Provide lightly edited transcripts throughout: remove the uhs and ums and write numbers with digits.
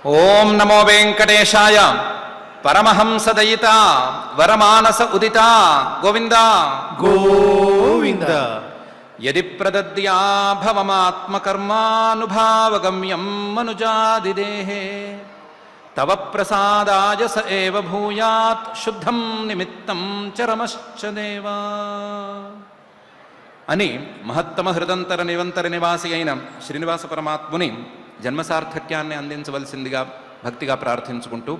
ఓం నమో వెంకటేశాయ. పరమహంసదయితా వరమానస ఉదితా గోవింద గోవింద. యది ప్రదద్యా భవమాత్మకర్మానుభావగమ్యం మనుజాదిదేహే తవ ప్రసాదాయ స ఏవ భూయాత్ శుద్ధం నిమిత్తం చరమశ్చ దేవా అని మహత్తమ హృదంతర నిరంతర నివాసి అయిన శ్రీనివాస పరమాత్ముని జన్మసార్థక్యాన్ని అందించవలసిందిగా భక్తిగా ప్రార్థించుకుంటూ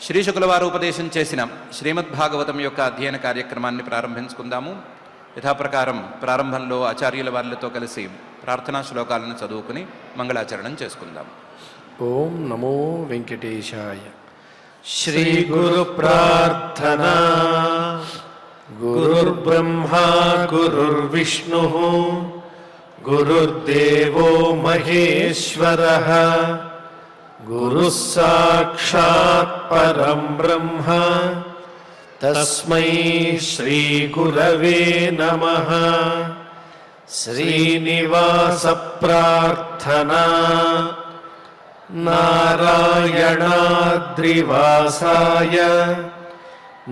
శ్రీ శుక్లవారు ఉపదేశం చేసిన శ్రీమద్భాగవతం యొక్క అధ్యయన కార్యక్రమాన్ని ప్రారంభించుకుందాము. యథాప్రకారం ప్రారంభంలో ఆచార్యుల వారితో కలిసి ప్రార్థనా శ్లోకాలను చదువుకుని మంగళాచరణం చేసుకుందాం. ఓం నమో వెంకటేశాయ. శ్రీ గురు ప్రార్థనా. గురుర్బ్రహ్మా గురుర్విష్ణు గురుర్దేవో మహేశ్వరః. గురుః సాక్షాత్ పరం బ్రహ్మ తస్మై శ్రీ గురవే నమః. శ్రీనివాస ప్రార్థనా. నారాయణాద్రివాసాయ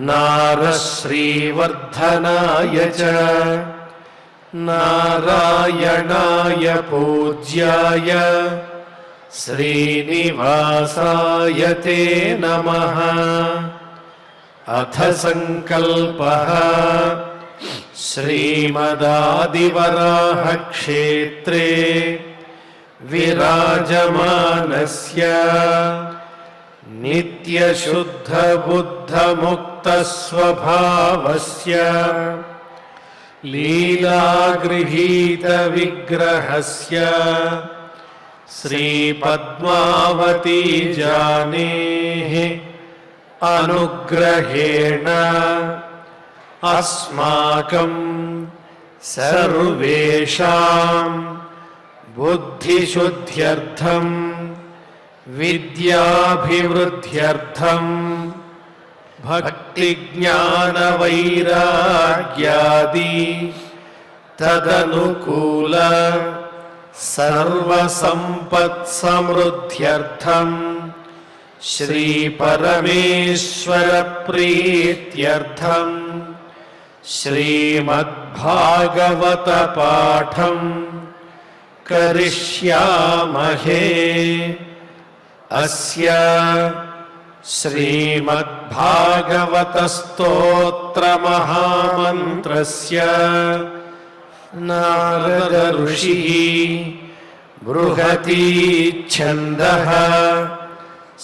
నారశ్రీవర్ధనాయ చ నారాయణాయ పూజ్యాయ శ్రీనివాసాయ తే నమః. అథ సంకల్పః. శ్రీమదాదివరాహ క్షేత్రే విరాజమానస్య నిత్యశుద్ధ బుద్ధ ముక్త స్వభావస్య లీలాగృహీత విగ్రహస్య శ్రీ పద్మావతీ జానేః అనుగ్రహేణ అస్మాకం సర్వేషాం బుద్ధిశుద్ధ్యర్థం విద్యాభివృద్ధ్యర్థం భక్తిజ్ఞానవైరాగ్యాది తదనుకూల సర్వసంపత్సమృద్ధ్యర్థం శ్రీపరమేశ్వర ప్రీత్యర్థం శ్రీమద్భాగవత పాఠం కరిష్యామహే. అస్య శ్రీమద్భాగవత స్తోత్ర మహామంత్రస్య నారద ఋషిః బృహతి ఛందః.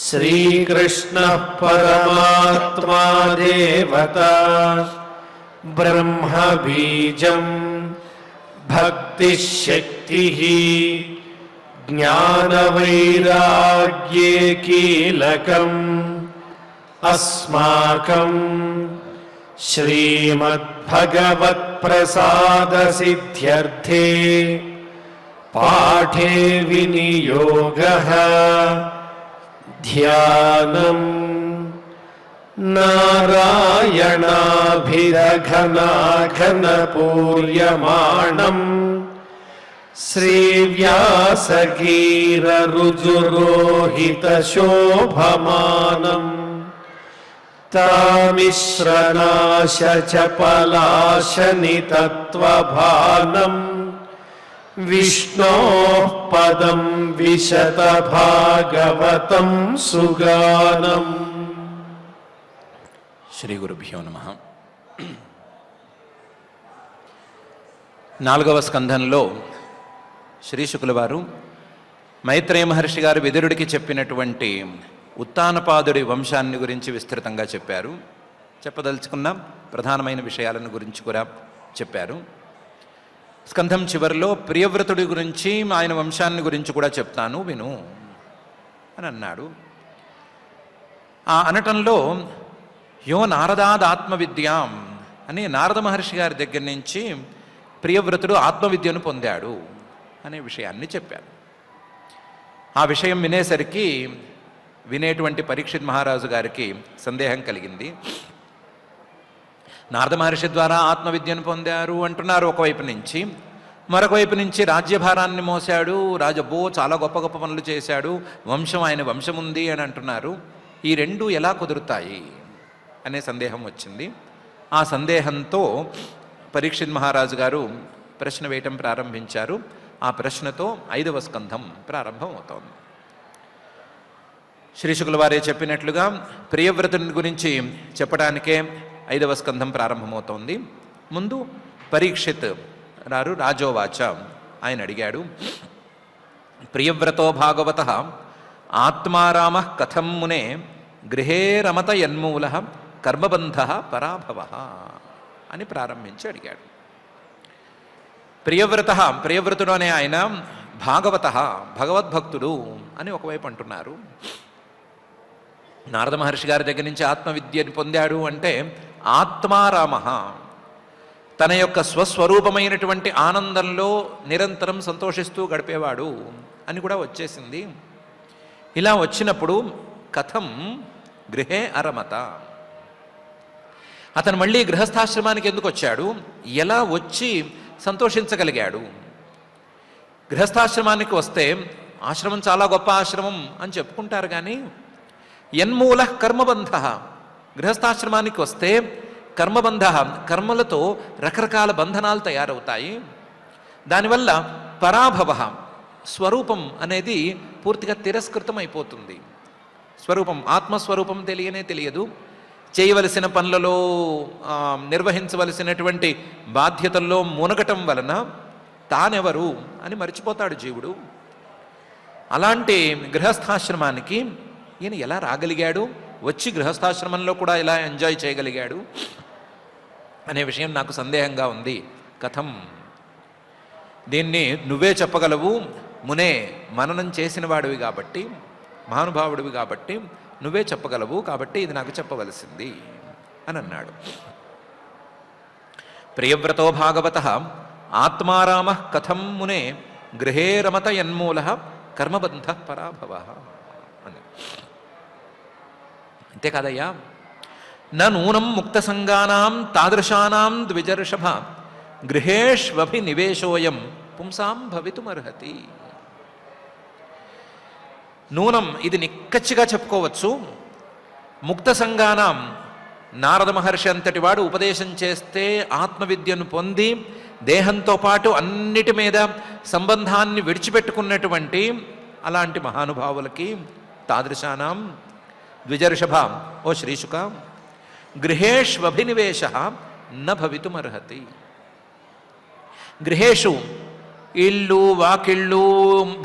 శ్రీకృష్ణః పరమాత్మా దేవతా బ్రహ్మ బీజం భక్తిశక్తిః జ్ఞానవైరాగ్యే కీలకం అస్మాకం శ్రీమద్భగవత్ప్రసాదసిద్ధ్యర్థే పాఠే వినియోగః. ధ్యానం నారాయణాభిరఘనాఘనపూర్యమాణం శ్రీవ్యాసగీరరుజురోహితశోభమానం తామిశ్రనాశచపలాశనితత్వభానం విష్ణోః పదం విశతభాగవతం సుగానం. శ్రీ గురుభ్యో నమః. 4వ స్కంధంలో శ్రీ శుక్లవారు మైత్రేయ మహర్షి గారు విదురుడికి చెప్పినటువంటి ఉత్తానపాదుడి వంశాన్ని గురించి విస్తృతంగా చెప్పారు. చెప్పదలుచుకున్న ప్రధానమైన విషయాలను గురించి కూడా చెప్పారు. స్కంధం చివరిలో ప్రియవ్రతుడి గురించి ఆయన వంశాన్ని గురించి కూడా చెప్తాను విను అని అన్నాడు. ఆ అనటంలో యో నారదాద్ ఆత్మవిద్యాం అని నారద మహర్షి గారి దగ్గర నుంచి ప్రియవ్రతుడు ఆత్మవిద్యను పొందాడు అనే విషయాన్ని చెప్పారు. ఆ విషయం వినేసరికి వినేటువంటి పరీక్షిత్ మహారాజు గారికి సందేహం కలిగింది. నారద మహర్షి ద్వారా ఆత్మవిద్యను పొందారు అంటున్నారు ఒకవైపు నుంచి, మరొక వైపు నుంచి రాజ్యభారాన్ని మోసాడు, రాజబో చాలా గొప్ప గొప్ప పనులు చేశాడు, వంశం ఆయన వంశం ఉంది అని అంటున్నారు. ఈ రెండు ఎలా కుదురుతాయి అనే సందేహం వచ్చింది. ఆ సందేహంతో పరీక్షిత్ మహారాజు గారు ప్రశ్న వేయటం ప్రారంభించారు. ఆ ప్రశ్నతో 5వ స్కంధం ప్రారంభం అవుతోంది. శ్రీ శుకుల వారే చెప్పినట్లుగా ప్రియవ్రతుని గురించి చెప్పడానికే 5వ స్కంధం ప్రారంభమవుతోంది. ముందు పరీక్షిత్ రాజోవాచ, ఆయన అడిగాడు, ప్రియవ్రతో భాగవత ఆత్మారామ కథం మునే గృహే రమత యన్మూల కర్మబంధ పరాభవ అని ప్రారంభించి అడిగాడు. ప్రియవ్రతుడు అనే ఆయన భాగవత భగవద్భక్తుడు అని ఒకవైపు అంటున్నారు. నారద మహర్షి గారి దగ్గర నుంచి ఆత్మవిద్యని పొందాడు అంటే ఆత్మారామ, తన యొక్క స్వస్వరూపమైనటువంటి ఆనందంలో నిరంతరం సంతోషిస్తూ గడిపేవాడు అని కూడా వచ్చేసింది. ఇలా వచ్చినప్పుడు కథం గృహే అరమత, అతను మళ్ళీ గృహస్థాశ్రమానికి ఎందుకు వచ్చాడు, ఎలా వచ్చి సంతోషించగలిగాడు? గృహస్థాశ్రమానికి వస్తే ఆశ్రమం చాలా గొప్ప ఆశ్రమం అని చెప్పుకుంటారు, కానీ యన్మూల కర్మబంధ, గృహస్థాశ్రమానికి వస్తే కర్మబంధ, కర్మలతో రకరకాల బంధనాలు తయారవుతాయి. దానివల్ల పరాభవ, స్వరూపం అనేది పూర్తిగా తిరస్కృతం అయిపోతుంది. స్వరూపం, ఆత్మస్వరూపం తెలియదు. చేయవలసిన పనులలో నిర్వహించవలసినటువంటి బాధ్యతల్లో మునగటం వలన తానెవరు అని మర్చిపోతాడు జీవుడు. అలాంటి గృహస్థాశ్రమానికి ఈయన ఎలా రాగలిగాడు, వచ్చి గృహస్థాశ్రమంలో కూడా ఎలా ఎంజాయ్ చేయగలిగాడు అనే విషయం నాకు సందేహంగా ఉంది. కథం, దీన్ని నువ్వే చెప్పగలవు, మునే మననం చేసిన వాడివి కాబట్టి, మహానుభావుడివి కాబట్టి నువ్వే చెప్పగలవు, కాబట్టి ఇది నాకు చెప్పవలసింది అని అన్నాడు. ప్రియవ్రతో భాగవత ఆత్మారామ కథం మునే గృహే రమత యన్మూల కర్మబంధ పరాభవ అని. అంతేకాదయ్యా, నూనం ముక్త సంగానాం తాదృశానాం ద్విజర్షభ గృహేష్వభినివేశోయం పుంసాం భవితుమర్హతి. నూనం, ఇది నిక్కచ్చిగా చెప్పుకోవచ్చు, ముక్త సంగానాం, నారద మహర్షి అంతటి వాడు ఉపదేశం చేస్తే ఆత్మవిద్యను పొంది దేహంతో పాటు అన్నిటి మీద సంబంధాన్ని విడిచిపెట్టుకున్నటువంటి అలాంటి మహానుభావులకి, తాదృశానాం ద్విజర్షభ, ఓ శ్రీశుక, గృహేష్వభినివేశ న భవితుమర్హతి. గృహేషు, ఇళ్ళు వాకిళ్ళు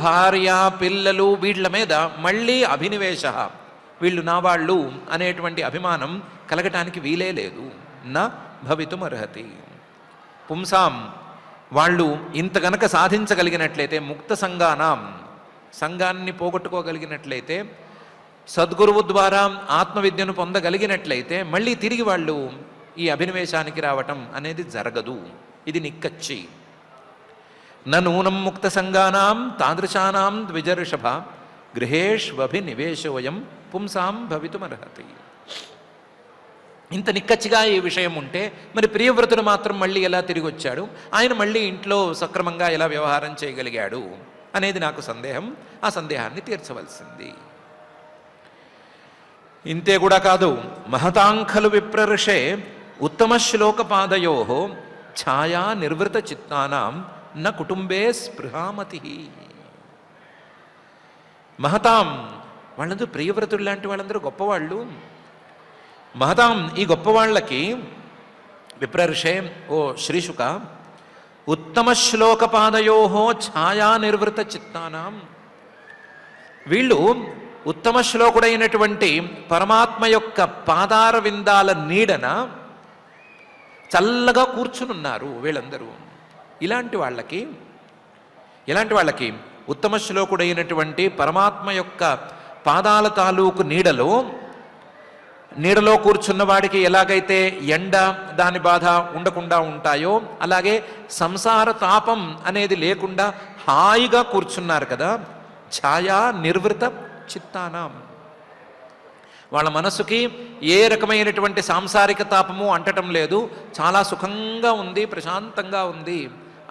భార్య పిల్లలు వీళ్ళ మీద మళ్ళీ అభినివేశ, వీళ్ళు నా వాళ్ళు అనేటువంటి అభిమానం కలగటానికి వీలే లేదు. నా భవితుమర్హతి. పుంసాం, వాళ్ళు ఇంత గనక సాధించగలిగినట్లయితే, ముక్త సంగానాం, సంఘాన్ని పోగొట్టుకోగలిగినట్లయితే, సద్గురువు ద్వారా ఆత్మవిద్యను పొందగలిగినట్లయితే మళ్ళీ తిరిగి వాళ్ళు ఈ అభినివేశానికి రావటం అనేది జరగదు. ఇది నిక్కచ్చి. నూనం ముక్త సంగానాం తాదృశానాం ద్విజర్షభ గృహేష్వభినివేశోయం పుంసాం భవితుమర్హతి. ఇంత నిక్కచ్చిగా ఈ విషయం ఉంటే మరి ప్రియవ్రతుడు మాత్రం మళ్ళీ ఎలా తిరిగి వచ్చాడు, ఆయన మళ్ళీ ఇంట్లో సక్రమంగా ఎలా వ్యవహారం చేయగలిగాడు అనేది నాకు సందేహం. ఆ సందేహాన్ని తీర్చవలసింది. ఇంతే కూడా కాదు, మహతాంఖలు విప్రర్షే ఉత్తమ శ్లోకపాదయో ఛాయా నిర్వృత చిత్తానాం న కుటుంబే స్పృహామతి. మహతాం, వాళ్ళందరూ ప్రియవ్రతుడు లాంటి వాళ్ళందరూ గొప్పవాళ్ళు. మహతాం, ఈ గొప్పవాళ్ళకి విప్రర్షే, ఓ శ్రీశుక, ఉత్తమ శ్లోకపాదయో ఛాయా నిర్వృత చిత్తానాం, వీళ్ళు ఉత్తమ శ్లోకుడైనటువంటి పరమాత్మ యొక్క పాదార విందాల నీడన చల్లగా కూర్చునున్నారు వీళ్ళందరూ. ఇలాంటి వాళ్ళకి ఉత్తమ శ్లోకుడైనటువంటి పరమాత్మ యొక్క పాదాల తాలూకు నీడలో కూర్చున్న వాడికి ఎలాగైతే ఎండ దాని బాధ ఉండకుండా ఉంటాయో, అలాగే సంసార తాపం అనేది లేకుండా హాయిగా కూర్చున్నారు కదా. ఛాయా నిర్వృత చిత్తానాం, వాళ్ళ మనసుకి ఏ రకమైనటువంటి సాంసారిక తాపము అంటటం లేదు, చాలా సుఖంగా ఉంది, ప్రశాంతంగా ఉంది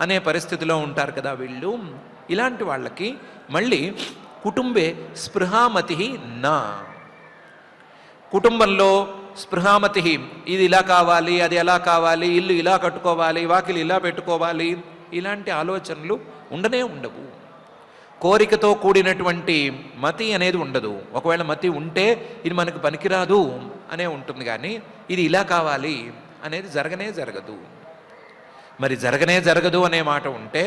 అనే పరిస్థితిలో ఉంటారు కదా వీళ్ళు. ఇలాంటి వాళ్ళకి మళ్ళీ కుటుంబే స్పృహామతి నా, కుటుంబంలో స్పృహామతి, ఇది ఇలా కావాలి, అది ఎలా కావాలి, ఇల్లు ఇలా కట్టుకోవాలి, వాకిలి ఇలా పెట్టుకోవాలి, ఇలాంటి ఆలోచనలు ఉండనే ఉండవు. కోరికతో కూడినటువంటి మతి అనేది ఉండదు. ఒకవేళ మతి ఉంటే ఇది మనకు పనికిరాదు అనే ఉంటుంది, కానీ ఇది ఇలా కావాలి అనేది జరగనే జరగదు. మరి జరగనే జరగదు అనే మాట ఉంటే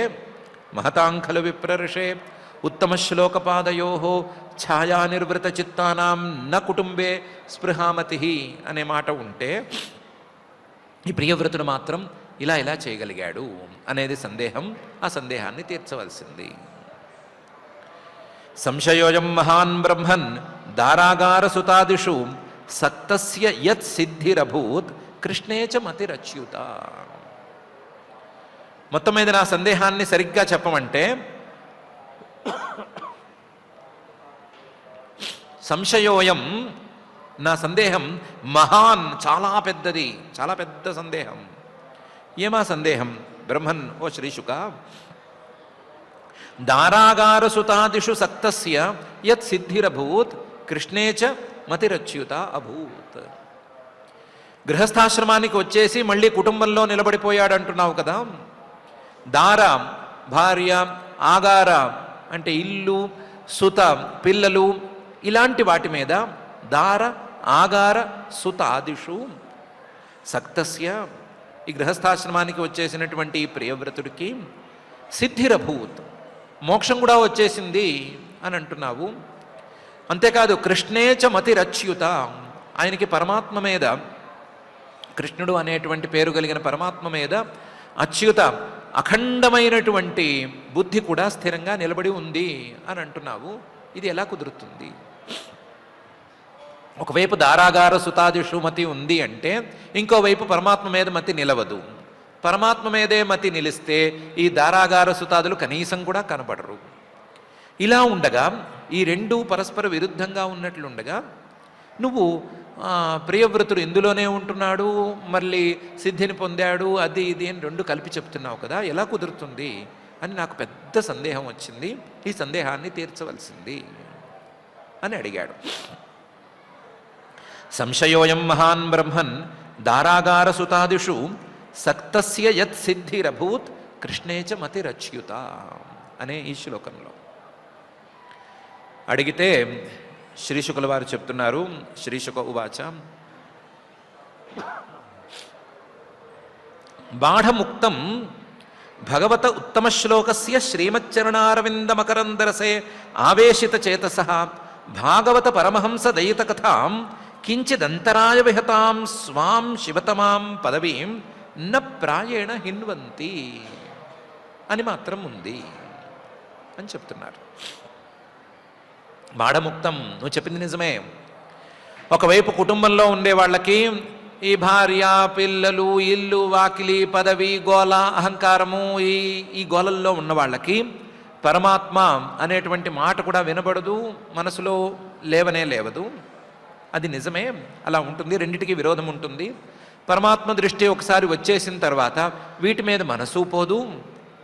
మహతాంఖలు విప్రర్షే ఉత్తమ శ్లోకపాదయో ఛాయానిర్వృత చిత్తానాం న కుటుంబే స్పృహామతి అనే మాట ఉంటే ఈ ప్రియవ్రతుడు మాత్రం ఇలా ఇలా చేయగలిగాడు అనేది సందేహం. ఆ సందేహాన్ని తీర్చవలసింది. సంశయోయం మహాన్ బ్రహ్మన్ దారాగార సుతాదిషు సక్తస్య యత్ సిద్ధిరభూత్ కృష్ణే చ మతిరచ్యుత. మొత్తం మీద నా సందేహాన్ని సరిగ్గా చెప్పమంటే, సంశయోయం నా సందేహం మహాన్ చాలా పెద్దది, చాలా పెద్ద సందేహం. ఏమా సందేహం? బ్రహ్మన్, ఓ శ్రీశుక, దారాగార సుతాదిషు సక్తస్య యత్ సిద్ధిరభూత్ కృష్ణే చ మతిరచ్యుత అభూత్. గృహస్థాశ్రమానికి వచ్చేసి మళ్ళీ కుటుంబంలో నిలబడిపోయాడు అంటున్నావు కదా. దార భార్య, ఆగార అంటే ఇల్లు, సుత పిల్లలు, ఇలాంటి వాటి మీద దార ఆగార సుత ఆదిషు సక్తస్య ఈ గృహస్థాశ్రమానికి వచ్చేసినటువంటి ప్రియవ్రతుడికి సిద్ధిరభూత్ మోక్షం కూడా వచ్చేసింది అని అంటున్నావు. అంతేకాదు కృష్ణేచ మతిరచ్యుత, ఆయనకి పరమాత్మ మీద, కృష్ణుడు అనేటువంటి పేరు కలిగిన పరమాత్మ మీద అచ్యుత అఖండమైనటువంటి బుద్ధి కూడా స్థిరంగా నిలబడి ఉంది అని అంటున్నావు. ఇది ఎలా కుదురుతుంది? ఒకవైపు దారాగార సుతాదిషు మతి ఉంది అంటే ఇంకోవైపు పరమాత్మ మీద మతి నిలవదు. పరమాత్మ మీదే మతి నిలిస్తే ఈ దారాగార సుతాదులు కనీసం కూడా కనపడరు. ఇలా ఉండగా ఈ రెండు పరస్పర విరుద్ధంగా ఉన్నట్లుండగా నువ్వు ప్రియవ్రతుడు ఇందులోనే ఉంటున్నాడు, మళ్ళీ సిద్ధిని పొందాడు, అది ఇది అని రెండు కలిపి చెప్తున్నావు కదా, ఎలా కుదురుతుంది అని నాకు పెద్ద సందేహం వచ్చింది. ఈ సందేహాన్ని తీర్చవలసింది అని అడిగాడు. సంశయోయం మహాన్ బ్రహ్మన్ దారాగార సుతాదిషు సక్తస్య యత్ సిద్ధిరభూత్ కృష్ణేచ మతిరచ్యుత అనే ఈ శ్లోకంలో అడిగితే శ్రీశుకుల వారు చెప్తున్నారు. శ్రీశుక ఉవాచ బాఢముక్తం భగవత ఉత్తమ శ్లోకస్య శ్రీమచ్చరణారవింద మకరందరసే ఆవేశిత చేతసః భాగవత పరమహంస దయిత కథాం కించిదంతరాయ విహతాం స్వాం శివతమాం పదవీం న ప్రాయేణ హిన్వంతి అని మాత్రం ఉంది అని చెప్తున్నారు. బాఢముక్తం, నువ్వు చెప్పింది నిజమే. ఒకవైపు కుటుంబంలో ఉండే వాళ్ళకి ఈ భార్య, పిల్లలు, ఇల్లు, వాకిలి, పదవి, గోల, అహంకారము, ఈ గోలల్లో ఉన్న వాళ్ళకి పరమాత్మ అనేటువంటి మాట కూడా వినబడదు, మనసులో లేవనే లేవదు. అది నిజమే, అలా ఉంటుంది. రెండిటికి విరోధం ఉంటుంది. పరమాత్మ దృష్టి ఒకసారి వచ్చేసిన తర్వాత వీటి మీద మనసు పోదు,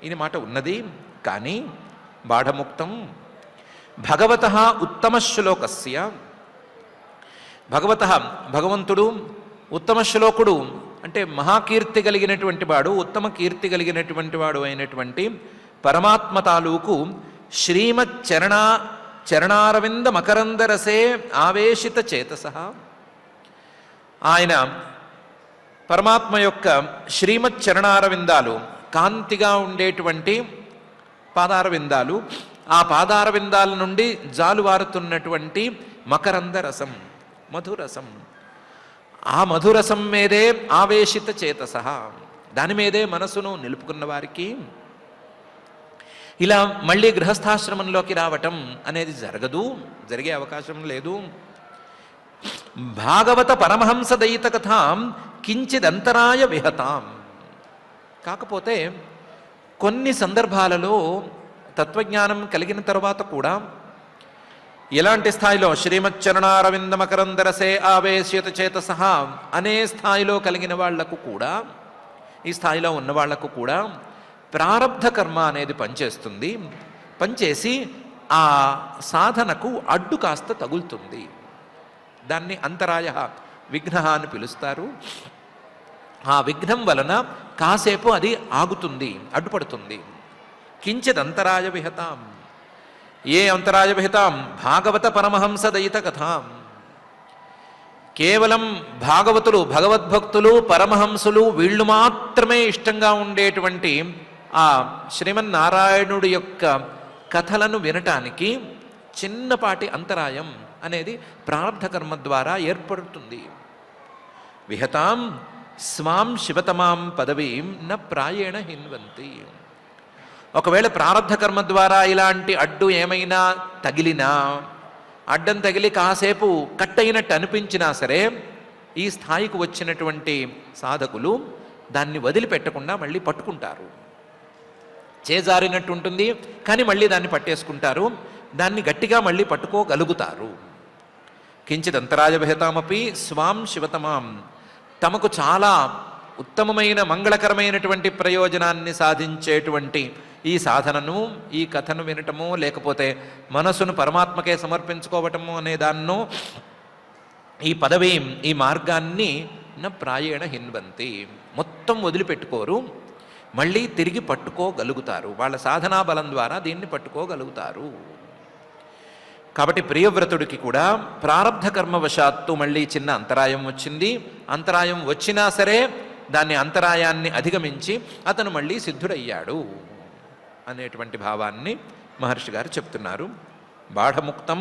ఇది మాట ఉన్నది. కానీ బాఢముక్తం భగవతః ఉత్తమ శ్లోకస్య, భగవంతుడు ఉత్తమ శ్లోకుడు అంటే మహాకీర్తి కలిగినటువంటి వాడు, ఉత్తమ కీర్తి కలిగినటువంటి వాడు అయినటువంటి పరమాత్మ తాలూకు చరణారవింద మకరందరసే ఆవేశిత చేతసః, ఆయన పరమాత్మ యొక్క శ్రీమత్ చరణారవిందాలు, కాంతిగా ఉండేటువంటి పాదారవిందాలు, ఆ పాదారవిందాల నుండి జాలువారుతున్నటువంటి మకరంద రసం, మధురసం, ఆ మధురసం మీదే ఆవేశిత చేతసః, దాని మీదే మనసును నిలుపుకున్న వారికి ఇలా మళ్ళీ గృహస్థాశ్రమంలోకి రావటం అనేది జరగదు, జరిగే అవకాశం లేదు. భాగవత పరమహంస దయిత కథాం కించిదంతరాయ విహతాం, కాకపోతే కొన్ని సందర్భాలలో తత్వజ్ఞానం కలిగిన తర్వాత కూడా ఎలాంటి స్థాయిలో శ్రీమచ్చరణారవింద మకరందరసే ఆవేశిత చేతసః అనే స్థాయిలో కలిగిన వాళ్లకు కూడా, ఈ స్థాయిలో ఉన్న వాళ్లకు కూడా ప్రారబ్ధ కర్మ అనేది పనిచేస్తుంది. పనిచేసి ఆ సాధనకు అడ్డు కాస్త తగులుతుంది. దాన్ని అంతరాయ విఘ్న అని పిలుస్తారు. ఆ విఘ్నం వలన కాసేపు అది ఆగుతుంది, అడ్డుపడుతుంది. కించిత్ అంతరాయ విహతాం. ఏ అంతరాయ విహతాం? భాగవత పరమహంస దయిత కథాం. కేవలం భాగవతులు, భగవద్భక్తులు, పరమహంసులు వీళ్ళు మాత్రమే ఇష్టంగా ఉండేటువంటి ఆ శ్రీమన్నారాయణుడి యొక్క కథలను వినటానికి చిన్నపాటి అంతరాయం అనేది ప్రారబ్ధ కర్మ ద్వారా ఏర్పడుతుంది. విహతాం స్వాం శివతమాం పదవీం న ప్రాయేణ హిన్వంతి. ఒకవేళ ప్రారబ్ధ కర్మ ద్వారా ఇలాంటి అడ్డు ఏమైనా తగిలినా, అడ్డం తగిలి కాసేపు కట్ అయినట్టు అనిపించినా సరే, ఈ స్థాయికి వచ్చినటువంటి సాధకులు దాన్ని వదిలిపెట్టకుండా మళ్ళీ పట్టుకుంటారు. చేజారినట్టు ఉంటుంది కానీ మళ్ళీ దాన్ని పట్టేసుకుంటారు, దాన్ని గట్టిగా మళ్ళీ పట్టుకోగలుగుతారు. కించిత్ అంతరాయ విహతామపి స్వాం శివతమాం. తమకు చాలా ఉత్తమమైన మంగళకరమైనటువంటి ప్రయోజనాన్ని సాధించేటువంటి ఈ సాధనను, ఈ కథను వినటము, లేకపోతే మనసును పరమాత్మకే సమర్పించుకోవటము అనే దాన్నో, ఈ పదవి, ఈ మార్గాన్ని న ప్రాయేణ హిన్వంతి, మొత్తం వదిలిపెట్టుకోరు, మళ్ళీ తిరిగి పట్టుకోగలుగుతారు. వాళ్ళ సాధనా బలం ద్వారా దీన్ని పట్టుకోగలుగుతారు. కాబట్టి ప్రియవ్రతుడికి కూడా ప్రారబ్ధ కర్మవశాత్తు మళ్ళీ చిన్న అంతరాయం వచ్చింది. అంతరాయం వచ్చినా సరే దాన్ని, అంతరాయాన్ని అధిగమించి అతను మళ్ళీ సిద్ధుడయ్యాడు అనేటువంటి భావాన్ని మహర్షి గారు చెప్తున్నారు. బాఢముక్తం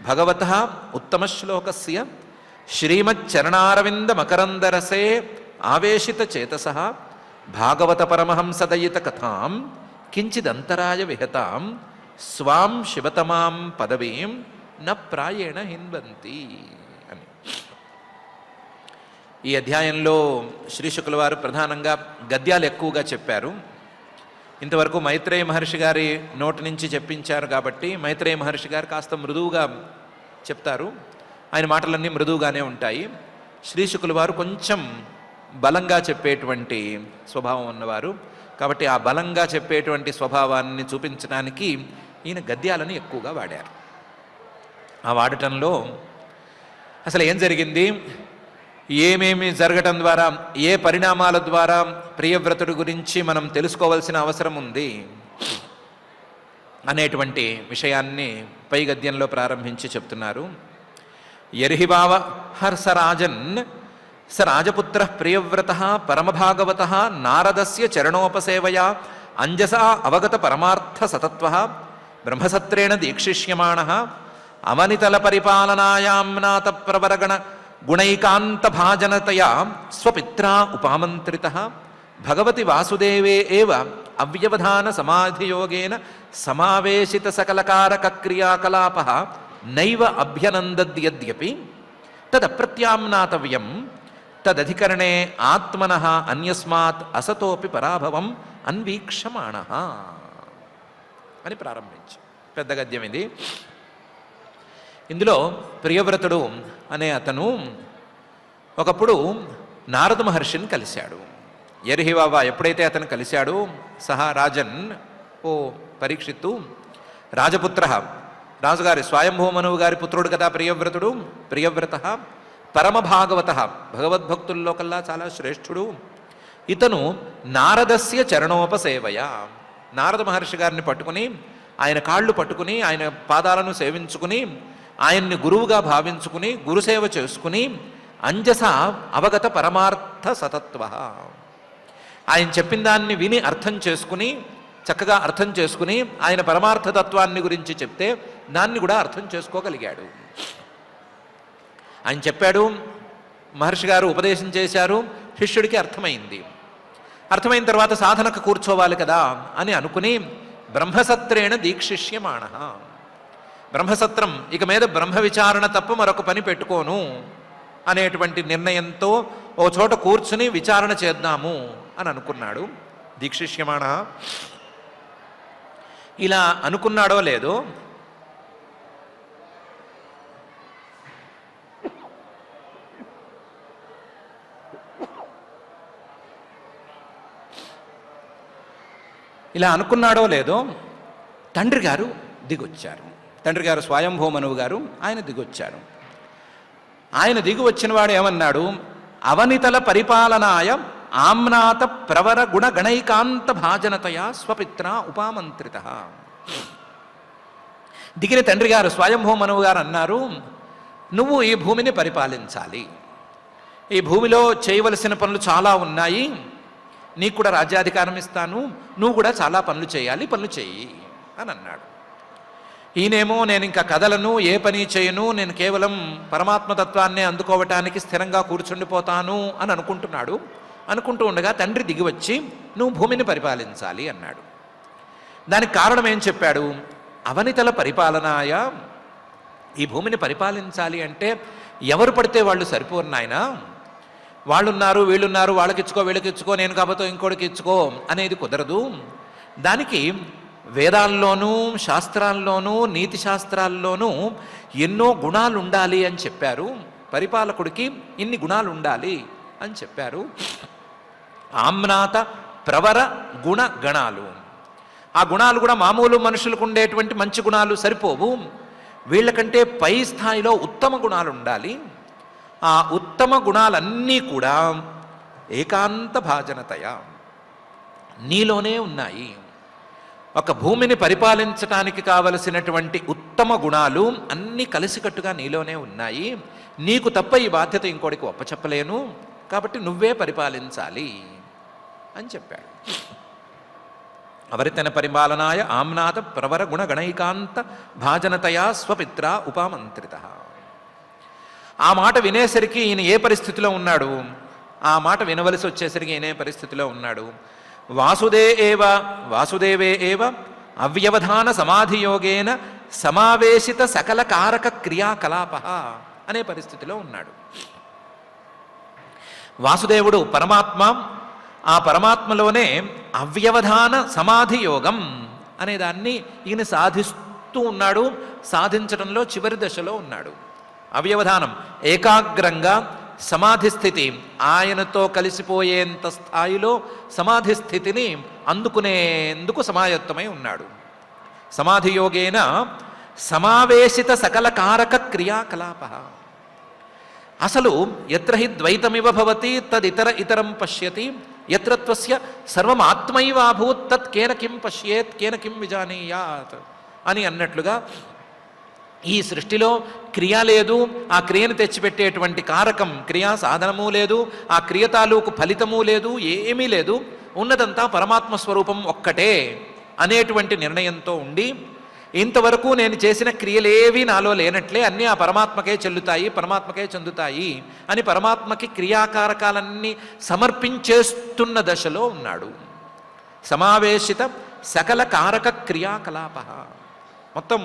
భగవతః ఉత్తమ శ్లోకస్య శ్రీమచ్చరణారవింద మకరందరసే ఆవేశిత చేతసః భాగవత పరమహంసదయిత కథాం కించిదంతరాయ విహతాం స్వాం శివతమాం పదవీం న ప్రాయేణ హిన్వంతి అని. ఈ అధ్యాయంలో శ్రీ శుకుల వారు ప్రధానంగా గద్యాలు ఎక్కువగా చెప్పారు. ఇంతవరకు మైత్రేయ మహర్షి గారి నోటి నుంచి చెప్పించారు కాబట్టి మైత్రేయ మహర్షి గారు కాస్త మృదువుగా చెప్తారు. ఆయన మాటలన్నీ మృదువుగానే ఉంటాయి. శ్రీ శుకుల వారు కొంచెం బలంగా చెప్పేటువంటి స్వభావం ఉన్నవారు కాబట్టి ఆ బలంగా చెప్పేటువంటి స్వభావాన్ని చూపించడానికి ఈయన గద్యాలను ఎక్కువగా వాడారు. ఆ వాడటంలో అసలు ఏం జరిగింది, ఏమేమి జరగటం ద్వారా, ఏ పరిణామాల ద్వారా ప్రియవ్రతుడి గురించి మనం తెలుసుకోవాల్సిన అవసరం ఉంది అనేటువంటి విషయాన్ని పై గద్యంలో ప్రారంభించి చెప్తున్నారు. యర్హివావ హర్సరాజన్ స రాజపుత్ర ప్రియవ్రత పరమభాగవత నారదస్య చరణోపసేవయా అంజసా అవగత పరమార్థ సతత్వ బ్రహ్మసత్రేణ దీక్షిష్యమాణ అమనితల పరిపాలనాయామ్నాత ప్రవరగణ గుణైకాంత భాజనతయా స్వపిత్రా ఉపామంత్రిత భగవతి వాసుదేవే ఏవ అవ్యవధాన సమాధియోగేన సమావేశిత సకలకారక క్రియాకలాప నైవ అభ్యనందద్యద్యపి తదప్రత్యామ్నాతవ్యం తదధికరణే ఆత్మనః అన్యస్మాత్ అసతోపి పరాభవం అన్వీక్షమాణః అని ప్రారంభించి పెద్ద గద్యం ఇది. ఇందులో ప్రియవ్రతుడు అనే అతను ఒకప్పుడు నారద మహర్షిని కలిశాడు. యర్హివావ ఎప్పుడైతే అతను కలిశాడో సహా రాజన్, ఓ పరీక్షిత్తు, రాజపుత్ర, రాజుగారి స్వయంభూమనువు గారి పుత్రుడు కదా ప్రియవ్రతుడు. ప్రియవ్రత పరమభాగవత, భగవద్భక్తుల్లో కల్లా చాలా శ్రేష్ఠుడు. ఇతను నారదస్య చరణోపసేవయ, నారద మహర్షి గారిని పట్టుకుని, ఆయన కాళ్ళు పట్టుకుని, ఆయన పాదాలను సేవించుకుని, ఆయన్ని గురువుగా భావించుకుని, గురుసేవ చేసుకుని, అంజస అవగత పరమార్థ సతత్వ, ఆయన చెప్పిన దాన్ని విని అర్థం చేసుకుని, చక్కగా అర్థం చేసుకుని, ఆయన పరమార్థతత్వాన్ని గురించి చెప్తే దాన్ని కూడా అర్థం చేసుకోగలిగాడు. ఆయన చెప్పాడు, మహర్షి గారు ఉపదేశం చేశారు, శిష్యుడికి అర్థమైంది. అర్థమైన తర్వాత సాధనకు కూర్చోవాలి కదా అని అనుకుని బ్రహ్మసత్రేణ దీక్షిష్యమాణ, బ్రహ్మసత్రం, ఇక మీద బ్రహ్మ విచారణ తప్ప మరొక పని పెట్టుకోను అనేటువంటి నిర్ణయంతో ఓ చోట కూర్చుని విచారణ చేద్దాము అని అనుకున్నాడు. దీక్షిష్యమాణ ఇలా అనుకున్నాడో లేదో ఇలా అనుకున్నాడో లేదో తండ్రి గారు దిగొచ్చారు. తండ్రి గారు స్వయంభూ మనువు గారు ఆయన దిగొచ్చారు. ఆయన దిగి వచ్చిన వాడు ఏమన్నాడు? అవనితల పరిపాలనాయ ఆమ్నాత ప్రవర గుణ గణైకాంత భాజనతయా స్వపిత్ర ఉపామంత్రిత. దిగిన తండ్రి గారు స్వయంభూ మనువు గారు అన్నారు, నువ్వు ఈ భూమిని పరిపాలించాలి, ఈ భూమిలో చేయవలసిన పనులు చాలా ఉన్నాయి, నీకు కూడా రాజ్యాధికారం ఇస్తాను, నువ్వు కూడా చాలా పనులు చేయాలి, పనులు చెయ్యి అని అన్నాడు. ఈయనేమో నేను ఇంకా కదలను, ఏ పని చేయను, నేను కేవలం పరమాత్మతత్వాన్నే అందుకోవటానికి స్థిరంగా కూర్చుండిపోతాను అని అనుకుంటున్నాడు. అనుకుంటూ ఉండగా తండ్రి దిగి వచ్చి నువ్వు భూమిని పరిపాలించాలి అన్నాడు. దానికి కారణం ఏం చెప్పాడు? అవనితల పరిపాలనాయ, ఈ భూమిని పరిపాలించాలి అంటే ఎవరు పడితే వాళ్ళు సరిపోరు నాయన, వాళ్ళున్నారు వీళ్ళున్నారు, వాళ్ళకిచ్చుకో వీళ్ళకిచ్చుకో, నేను కాబోతో ఇంకోటికి ఇచ్చుకో అనేది కుదరదు. దానికి వేదాల్లోనూ శాస్త్రాల్లోనూ నీతి శాస్త్రాల్లోనూ ఎన్నో గుణాలు ఉండాలి అని చెప్పారు. పరిపాలకుడికి ఇన్ని గుణాలు ఉండాలి అని చెప్పారు. ఆమ్నాత ప్రవర గుణ గణాలు, ఆ గుణాలు కూడా మామూలు మనుషులకు ఉండేటువంటి మంచి గుణాలు సరిపోవు, వీళ్ళకంటే పై స్థాయిలో ఉత్తమ గుణాలు ఉండాలి. ఆ ఉత్తమ గుణాలన్నీ కూడా ఏకాంత భాజనతయ నీలోనే ఉన్నాయి. ఒక భూమిని పరిపాలించటానికి కావలసినటువంటి ఉత్తమ గుణాలు అన్నీ కలిసికట్టుగా నీలోనే ఉన్నాయి. నీకు తప్ప ఈ బాధ్యత ఇంకోటికి ఒప్పచెప్పలేను, కాబట్టి నువ్వే పరిపాలించాలి అని చెప్పాడు. అవరితన పరిపాలనాయ ఆమ్నాత ప్రవర గుణ గణైకాంత భాజనతయా స్వపిత్ర ఉపామంత్రిత. ఆ మాట వినేసరికి ఈయన ఏ పరిస్థితిలో ఉన్నాడు? ఆ మాట వినవలసి వచ్చేసరికి ఈయన ఏ పరిస్థితిలో ఉన్నాడు? వాసుదేవే ఏవ అవ్యవధాన సమాధియోగేన సమావేశిత సకల కారక క్రియాకలాప అనే పరిస్థితిలో ఉన్నాడు. వాసుదేవుడు పరమాత్మ, ఆ పరమాత్మలోనే అవ్యవధాన సమాధి యోగం అనే దాన్ని ఈయన సాధిస్తూ ఉన్నాడు. సాధించడంలో చివరి దశలో ఉన్నాడు. అవ్యవధానం ఏకాగ్రంగా సమాధి స్థితి, ఆయనతో కలిసిపోయేంత స్థాయిలో సమాధి స్థితిని అందుకునేందుకు సమాయత్తమై ఉన్నాడు. సమాధి యోగేన సమావేశిత సకల కారక క్రియాకలాప. అసలు ఎత్ర హి ద్వైతమివ భవతి తదితర ఇతరం పశ్యతి, ఎత్ర త్వస్య సర్వమాత్మైవాభూత్ తత్ కేన కిం పశ్యేత్ కేన కిం విజానీయాత్ అని అన్నట్లుగా ఈ సృష్టిలో క్రియ లేదు, ఆ క్రియను తెచ్చిపెట్టేటువంటి కారకం క్రియా సాధనము లేదు, ఆ క్రియ తాలూకు ఫలితము లేదు, ఏమీ లేదు, ఉన్నదంతా పరమాత్మ స్వరూపం ఒక్కటే అనేటువంటి నిర్ణయంతో ఉండి, ఇంతవరకు నేను చేసిన క్రియలేవి నాలో లేనట్లే, అన్నీ ఆ పరమాత్మకే చెల్లుతాయి, పరమాత్మకే చెందుతాయి అని పరమాత్మకి క్రియాకారకాలన్నీ సమర్పించేస్తున్న దశలో ఉన్నాడు. సమావేశిత సకల కారక క్రియాకలాప. మొత్తం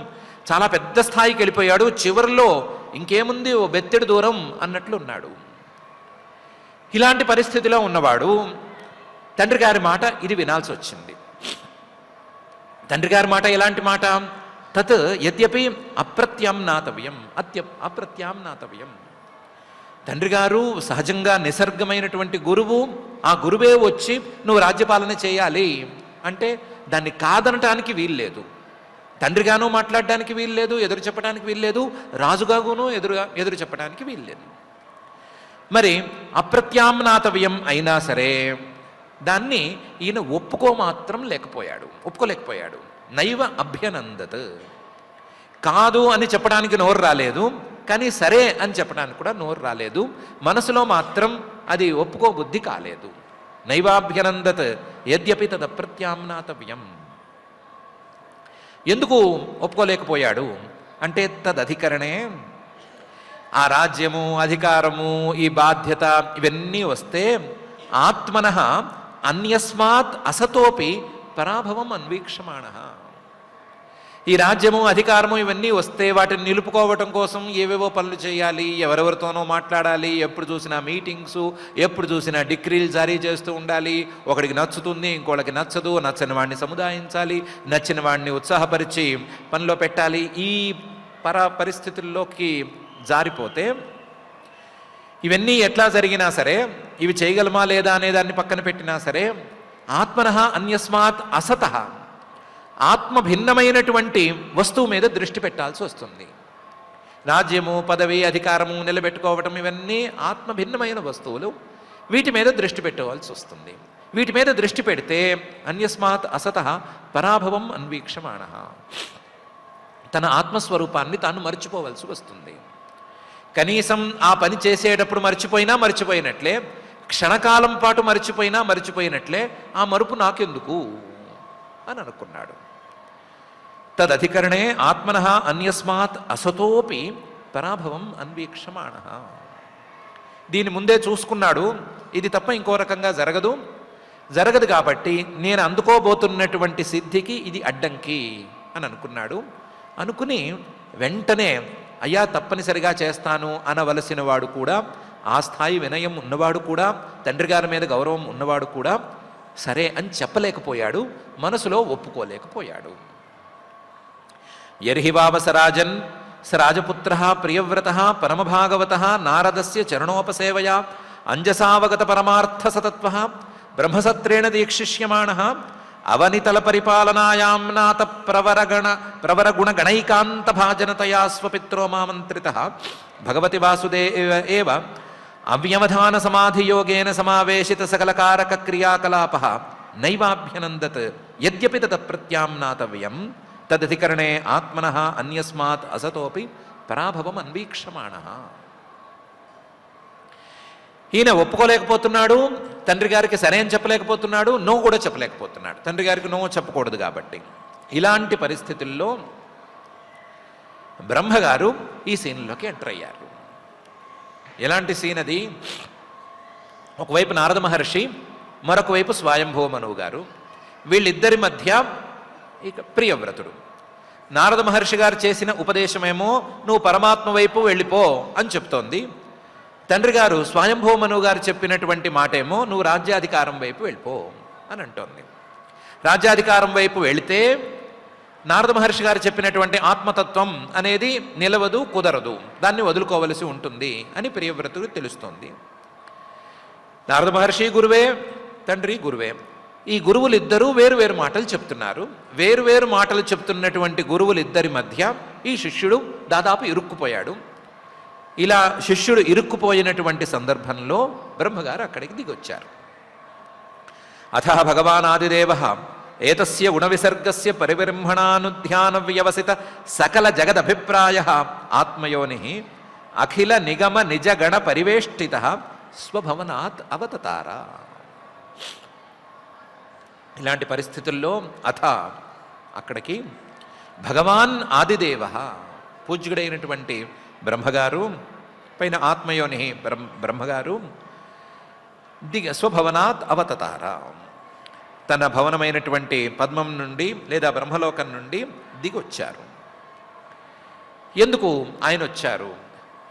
చాలా పెద్ద స్థాయికి వెళ్ళిపోయాడు. చివరిలో ఇంకేముంది, ఓ బెత్తెడు దూరం అన్నట్లు ఉన్నాడు. ఇలాంటి పరిస్థితిలో ఉన్నవాడు తండ్రి గారి మాట ఇది వినాల్సి వచ్చింది. తండ్రి గారి మాట ఎలాంటి మాట? తత్ యద్యపి అప్రత్యామ్నాతవ్యం, అప్రత్యామ్నాతవ్యం. తండ్రి గారు సహజంగా నిసర్గమైనటువంటి గురువు, ఆ గురువే వచ్చి నువ్వు రాజ్యపాలన చేయాలి అంటే దాన్ని కాదనటానికి వీల్లేదు. తండ్రిగాను మాట్లాడడానికి వీల్లేదు, ఎదురు చెప్పడానికి వీల్లేదు, రాజుగాను ఎదురు చెప్పడానికి వీల్లేదు. మరి అప్రత్యామ్నాతవ్యం అయినా సరే దాన్ని ఈయన ఒప్పుకోలేకపోయాడు. నైవ అభ్యనందత్. కాదు అని చెప్పడానికి నోరు రాలేదు, కానీ సరే అని చెప్పడానికి కూడా నోరు రాలేదు. మనసులో మాత్రం అది ఒప్పుకో బుద్ధి కాలేదు. నైవాభ్యనందత్ యద్యపి తదప్రత్యామ్నాతవ్యం. ఎందుకు ఒప్పుకోలేకపోయాడు అంటే తదధికరణే, ఆ రాజ్యము అధికారము ఈ బాధ్యత ఇవన్నీ వస్తే ఆత్మనః అన్యస్మాత్ అసతోపి పరాభవం అన్వీక్షమాణ. ఈ రాజ్యము అధికారము ఇవన్నీ వస్తే వాటిని నిలుపుకోవటం కోసం ఏవేవో పనులు చేయాలి, ఎవరెవరితోనో మాట్లాడాలి, ఎప్పుడు చూసినా మీటింగ్సు, ఎప్పుడు చూసినా డిక్రీలు జారీ చేస్తూ ఉండాలి. ఒకడికి నచ్చుతుంది, ఇంకోళ్ళకి నచ్చదు, నచ్చని వాడిని సముదాయించాలి, నచ్చిన వాడిని ఉత్సాహపరిచి పనిలో పెట్టాలి. ఈ పరిస్థితుల్లోకి జారిపోతే ఇవన్నీ ఎట్లా జరిగినా సరే, ఇవి చేయగలమా లేదా అనే దాన్ని పక్కన పెట్టినా సరే, ఆత్మనః అన్యస్మాత్ అసతః, ఆత్మ భిన్నమైనటువంటి వస్తువు మీద దృష్టి పెట్టాల్సి వస్తుంది. రాజ్యము, పదవి, అధికారము నిలబెట్టుకోవటం ఇవన్నీ ఆత్మ భిన్నమైన వస్తువులు. వీటి మీద దృష్టి పెట్టవలసి వస్తుంది. వీటి మీద దృష్టి పెడితే అన్యస్మాత్ అసతః పరాభవం అన్వీక్షమాణః, తన ఆత్మస్వరూపాన్ని తాను మర్చిపోవలసి వస్తుంది. కనీసం ఆ పని చేసేటప్పుడు మర్చిపోయినట్లే, క్షణకాలం పాటు మర్చిపోయినట్లే, ఆ మరుపు నాకెందుకు అని అనుకున్నాడు. తదధికరణే ఆత్మనః అన్యస్మాత్ అసతోపి పరాభవం అన్వీక్షమాణః. దీని ముందే చూసుకున్నాడు, ఇది తప్ప ఇంకో రకంగా జరగదు కాబట్టి నేను అందుకోబోతున్నటువంటి సిద్ధికి ఇది అడ్డంకి అని అనుకున్నాడు. అనుకుని వెంటనే అయ్యా తప్పనిసరిగా చేస్తాను అనవలసిన వాడు కూడా, ఆ స్థాయి వినయం ఉన్నవాడు కూడా, తండ్రి గారి మీద గౌరవం ఉన్నవాడు కూడా సరే అని చెప్పలేకపోయాడు, మనసులో ఒప్పుకోలేకపోయాడు. యర్హి వావసరాజన్ సరాజపుత్రః ప్రియవ్రతః పరమభాగవతః నారదస్య చరణోపసేవయా అంజసావగత పరమార్థ సతత్వః బ్రహ్మసత్రేణ దీక్షిష్యమాణః అవనితల పరిపాలనాయాం నాత ప్రవరగుణ గణైకాంత భాజనతయా స్వపిత్రో మామంత్రితః భగవతి వాసుదేవ ఏవ అవ్యవధాన సమాధియోగేన సమావేశిత సకలకారక క్రియాకలాపః నైవాభ్యనందత్ యద్యపి తత్ ప్రత్యామ్నాతవ్యం తదధికరణే ఆత్మనః అన్యస్మాత్ అసతోపి పరాభవం అన్వీక్షమాణః. ఈయన ఒప్పుకోలేకపోతున్నాడు, తండ్రి గారికి సరే అని చెప్పలేకపోతున్నాడు, నో కూడా చెప్పలేకపోతున్నాడు. తండ్రి గారికి నో చెప్పకూడదు కాబట్టి. ఇలాంటి పరిస్థితుల్లో బ్రహ్మగారు ఈ సీన్లోకి ఎంటర్ అయ్యారు. ఎలాంటి సీన్ అది? ఒకవైపు నారద మహర్షి, మరొక వైపు స్వయంభువ మనువు గారు. వీళ్ళిద్దరి మధ్య ఇక ప్రియవ్రతుడు. నారద మహర్షి గారు చేసిన ఉపదేశమేమో నువ్వు పరమాత్మ వైపు వెళ్ళిపో అని చెప్తోంది. తండ్రి గారు స్వయంభువ మనువు గారు చెప్పినటువంటి మాటేమో నువ్వు రాజ్యాధికారం వైపు వెళ్ళిపో అని అంటోంది. రాజ్యాధికారం వైపు వెళితే నారద మహర్షి గారు చెప్పినటువంటి ఆత్మతత్వం అనేది నిలవదు, కుదరదు, దాన్ని వదులుకోవలసి ఉంటుంది అని ప్రియవ్రతుడు తెలుస్తోంది. నారద మహర్షి గురువే, తండ్రి గురువే. ఈ గురువులిద్దరూ వేరు మాటలు చెప్తున్నారు. వేరు మాటలు చెప్తున్నటువంటి గురువులిద్దరి మధ్య ఈ శిష్యుడు దాదాపు ఇరుక్కుపోయాడు. ఇలా శిష్యుడు ఇరుక్కుపోయినటువంటి సందర్భంలో బ్రహ్మగారు అక్కడికి దిగొచ్చారు. అథ భగవాన్ ఆదిదేవః ఏతస్య గుణవిసర్గస్య పరిబ్రహ్మణానుధ్యాన వ్యవసిత సకల జగదభిప్రాయః ఆత్మయోనిః అఖిల నిగమ నిజగణ పరివేష్టితః స్వభవనాత్ అవతతార. ఇలాంటి పరిస్థితుల్లో అథ అక్కడికి భగవాన్ ఆదిదేవః పూజ్యుడైనటువంటి బ్రహ్మగారు, పైన ఆత్మయోని బ్రహ్మగారు స్వభవనాత్ అవతతార, తన భవనమైనటువంటి పద్మం నుండి లేదా బ్రహ్మలోకం నుండి దిగొచ్చారు. ఎందుకు ఆయన వచ్చారు?